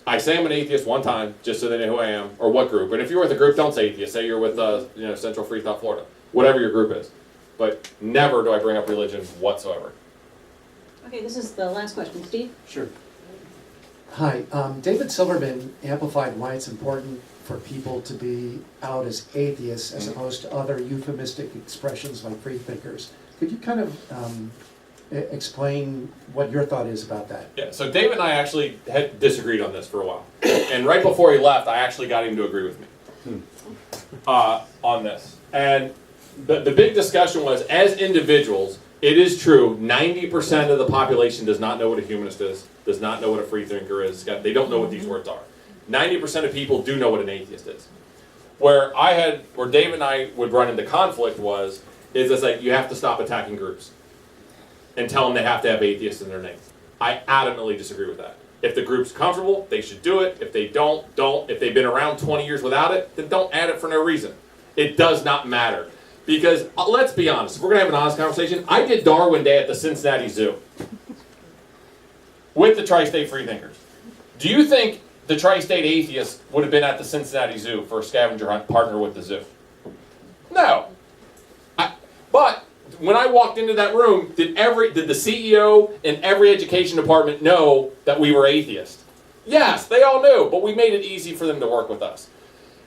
I say I'm an atheist one time, just so they know who I am, or what group. And if you're with a group, don't say atheist. Say you're with, Central Freethought, Florida. Whatever your group is. But never do I bring up religion whatsoever. Okay, this is the last question. Steve? Sure. Hi, David Silverman amplified why it's important for people to be out as atheists as opposed to other euphemistic expressions like freethinkers. Could you kind of explain what your thought is about that? Yeah, so David and I actually had disagreed on this for a while. And right before he left, I actually got him to agree with me on this. And the big discussion was, as individuals, it is true, 90% of the population does not know what a humanist is, does not know what a freethinker is. They don't know what these words are. 90% of people do know what an atheist is. Where David and I would run into conflict is it's like, you have to stop attacking groups and tell them they have to have atheists in their name. I adamantly disagree with that. If the group's comfortable, they should do it. If they don't. If they've been around 20 years without it, then don't add it for no reason. It does not matter. Because, let's be honest, if we're going to have an honest conversation, I did Darwin Day at the Cincinnati Zoo with the Tri-State Freethinkers. Do you think the Tri-State Atheists would have been at the Cincinnati Zoo for a scavenger hunt partner with the zoo? No. But when I walked into that room, did the CEO and every education department know that we were atheists? Yes, they all knew, but we made it easy for them to work with us.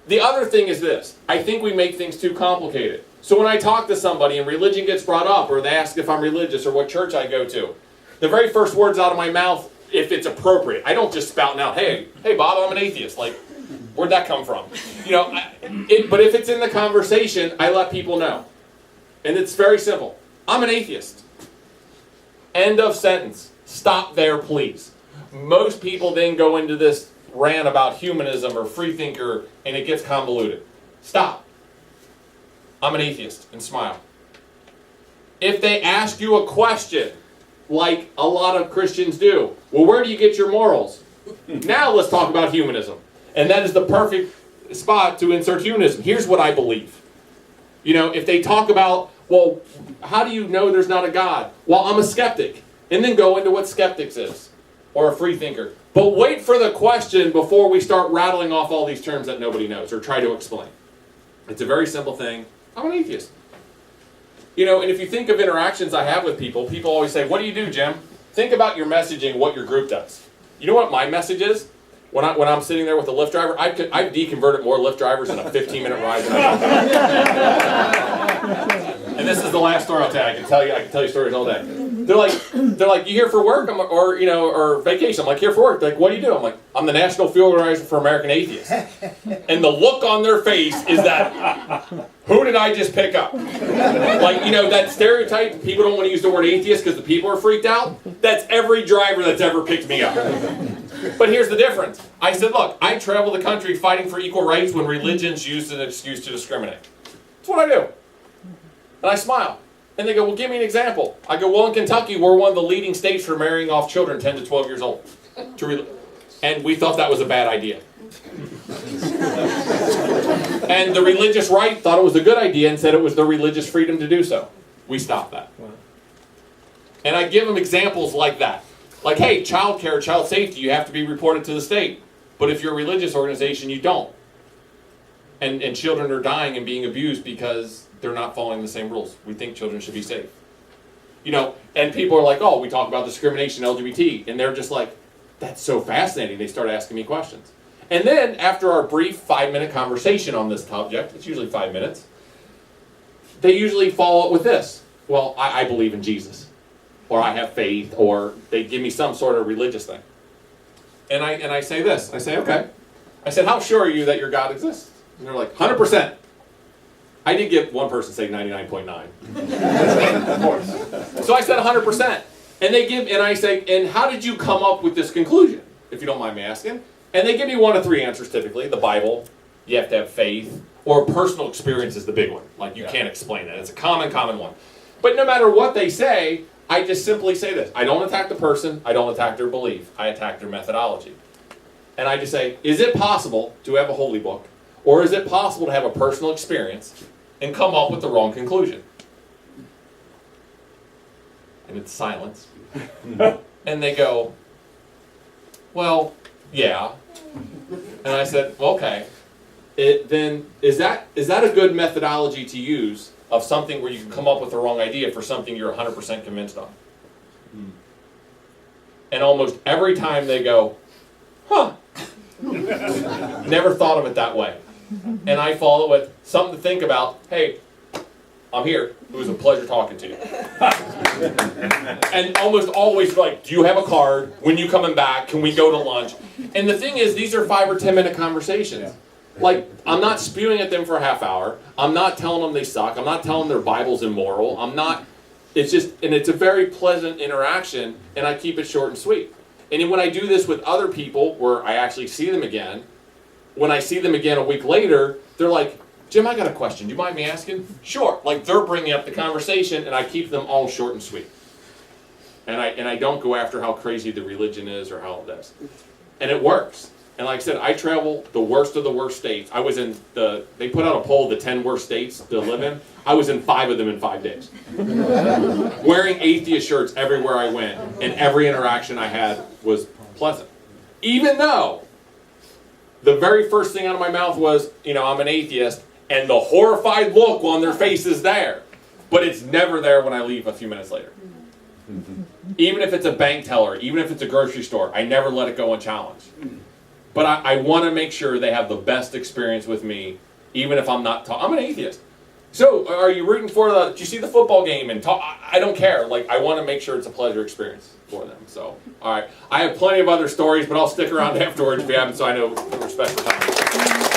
The other thing is this. I think we make things too complicated. So when I talk to somebody and religion gets brought up, or they ask if I'm religious or what church I go to, the very first words out of my mouth, if it's appropriate, I don't just spout out, hey Bob, I'm an atheist. Like, where'd that come from? But if it's in the conversation, I let people know. And it's very simple. I'm an atheist. End of sentence. Stop there, please. Most people then go into this rant about humanism or freethinker, and it gets convoluted. Stop. I'm an atheist, and smile. If they ask you a question, like a lot of Christians do, well, where do you get your morals? Now let's talk about humanism. And that is the perfect spot to insert humanism. Here's what I believe. If they talk about, well, how do you know there's not a God? Well, I'm a skeptic. And then go into what skeptics is, or a freethinker. But wait for the question before we start rattling off all these terms that nobody knows, or try to explain. It's a very simple thing. I'm an atheist. And if you think of interactions I have with people always say, what do you do, Jim? Think about your messaging, what your group does. You know what my message is? When I'm sitting there with a Lyft driver, I've deconverted more Lyft drivers in a 15-minute ride than And this is the last story I'll tell you. I can tell you stories all day. They're like, you here for work? Or vacation? I'm like, here for work. They're like, what do you do? I'm like, I'm the national field organizer for American Atheists. And the look on their face is that, who did I just pick up? That stereotype, people don't want to use the word atheist because the people are freaked out. That's every driver that's ever picked me up. But here's the difference. I said, look, I travel the country fighting for equal rights when religion's used as an excuse to discriminate. That's what I do. And I smile. And they go, well, give me an example. I go, well, in Kentucky, we're one of the leading states for marrying off children 10 to 12 years old. And we thought that was a bad idea. And the religious right thought it was a good idea and said it was their religious freedom to do so. We stopped that. And I give them examples like that. Like, hey, child care, child safety, you have to be reported to the state. But if you're a religious organization, you don't. And children are dying and being abused because they're not following the same rules. We think children should be safe. You know, and people are like, oh, we talk about discrimination, LGBT, and they're just like, that's so fascinating. They start asking me questions. And then, after our brief 5-minute conversation on this subject, it's usually 5 minutes, they usually follow up with this. Well, I believe in Jesus. Or I have faith, or they give me some sort of religious thing. And I say this. I say, okay. I said, how sure are you that your God exists? And they're like, 100%. I did get one person say 99.9. Of course. So I said 100%. And I say, and how did you come up with this conclusion? If you don't mind me asking. And they give me 1 of 3 answers typically. The Bible, you have to have faith, or personal experience is the big one. Like you can't explain it. It's a common one. But no matter what they say, I just simply say this. I don't attack the person. I don't attack their belief. I attack their methodology. And I just say, is it possible to have a holy book? Or is it possible to have a personal experience and come up with the wrong conclusion? And it's silence. And they go, well, yeah. And I said, well, okay. Then is that a good methodology to use of something where you can come up with the wrong idea for something you're 100% convinced on? And almost every time they go, huh, never thought of it that way. And I follow it with something to think about. Hey, I'm here. It was a pleasure talking to you. And almost always like, do you have a card? When you coming back? Can we go to lunch? And the thing is, these are 5 or 10 minute conversations. Like, I'm not spewing at them for a half hour. I'm not telling them they suck. I'm not telling them their Bible's immoral. It's a very pleasant interaction, and I keep it short and sweet. And then when I do this with other people, where I actually see them again, when I see them again a week later, they're like, Jim, I got a question. Do you mind me asking? Sure. Like, they're bringing up the conversation, and I keep them all short and sweet. And I don't go after how crazy the religion is or how it does. And it works. And like I said, I travel the worst of the worst states. I was in they put out a poll of the 10 worst states to live in. I was in 5 of them in 5 days. Wearing atheist shirts everywhere I went, and every interaction I had was pleasant. Even though the very first thing out of my mouth was, I'm an atheist, and the horrified look on their face is there. But it's never there when I leave a few minutes later. Even if it's a bank teller, even if it's a grocery store, I never let it go unchallenged. But I want to make sure they have the best experience with me, even if I'm not I'm an atheist. So, are you rooting for did you see the football game? And I don't care. Like, I want to make sure it's a pleasure experience for them. So, all right. I have plenty of other stories, but I'll stick around afterwards if you haven't, so I know respect for time.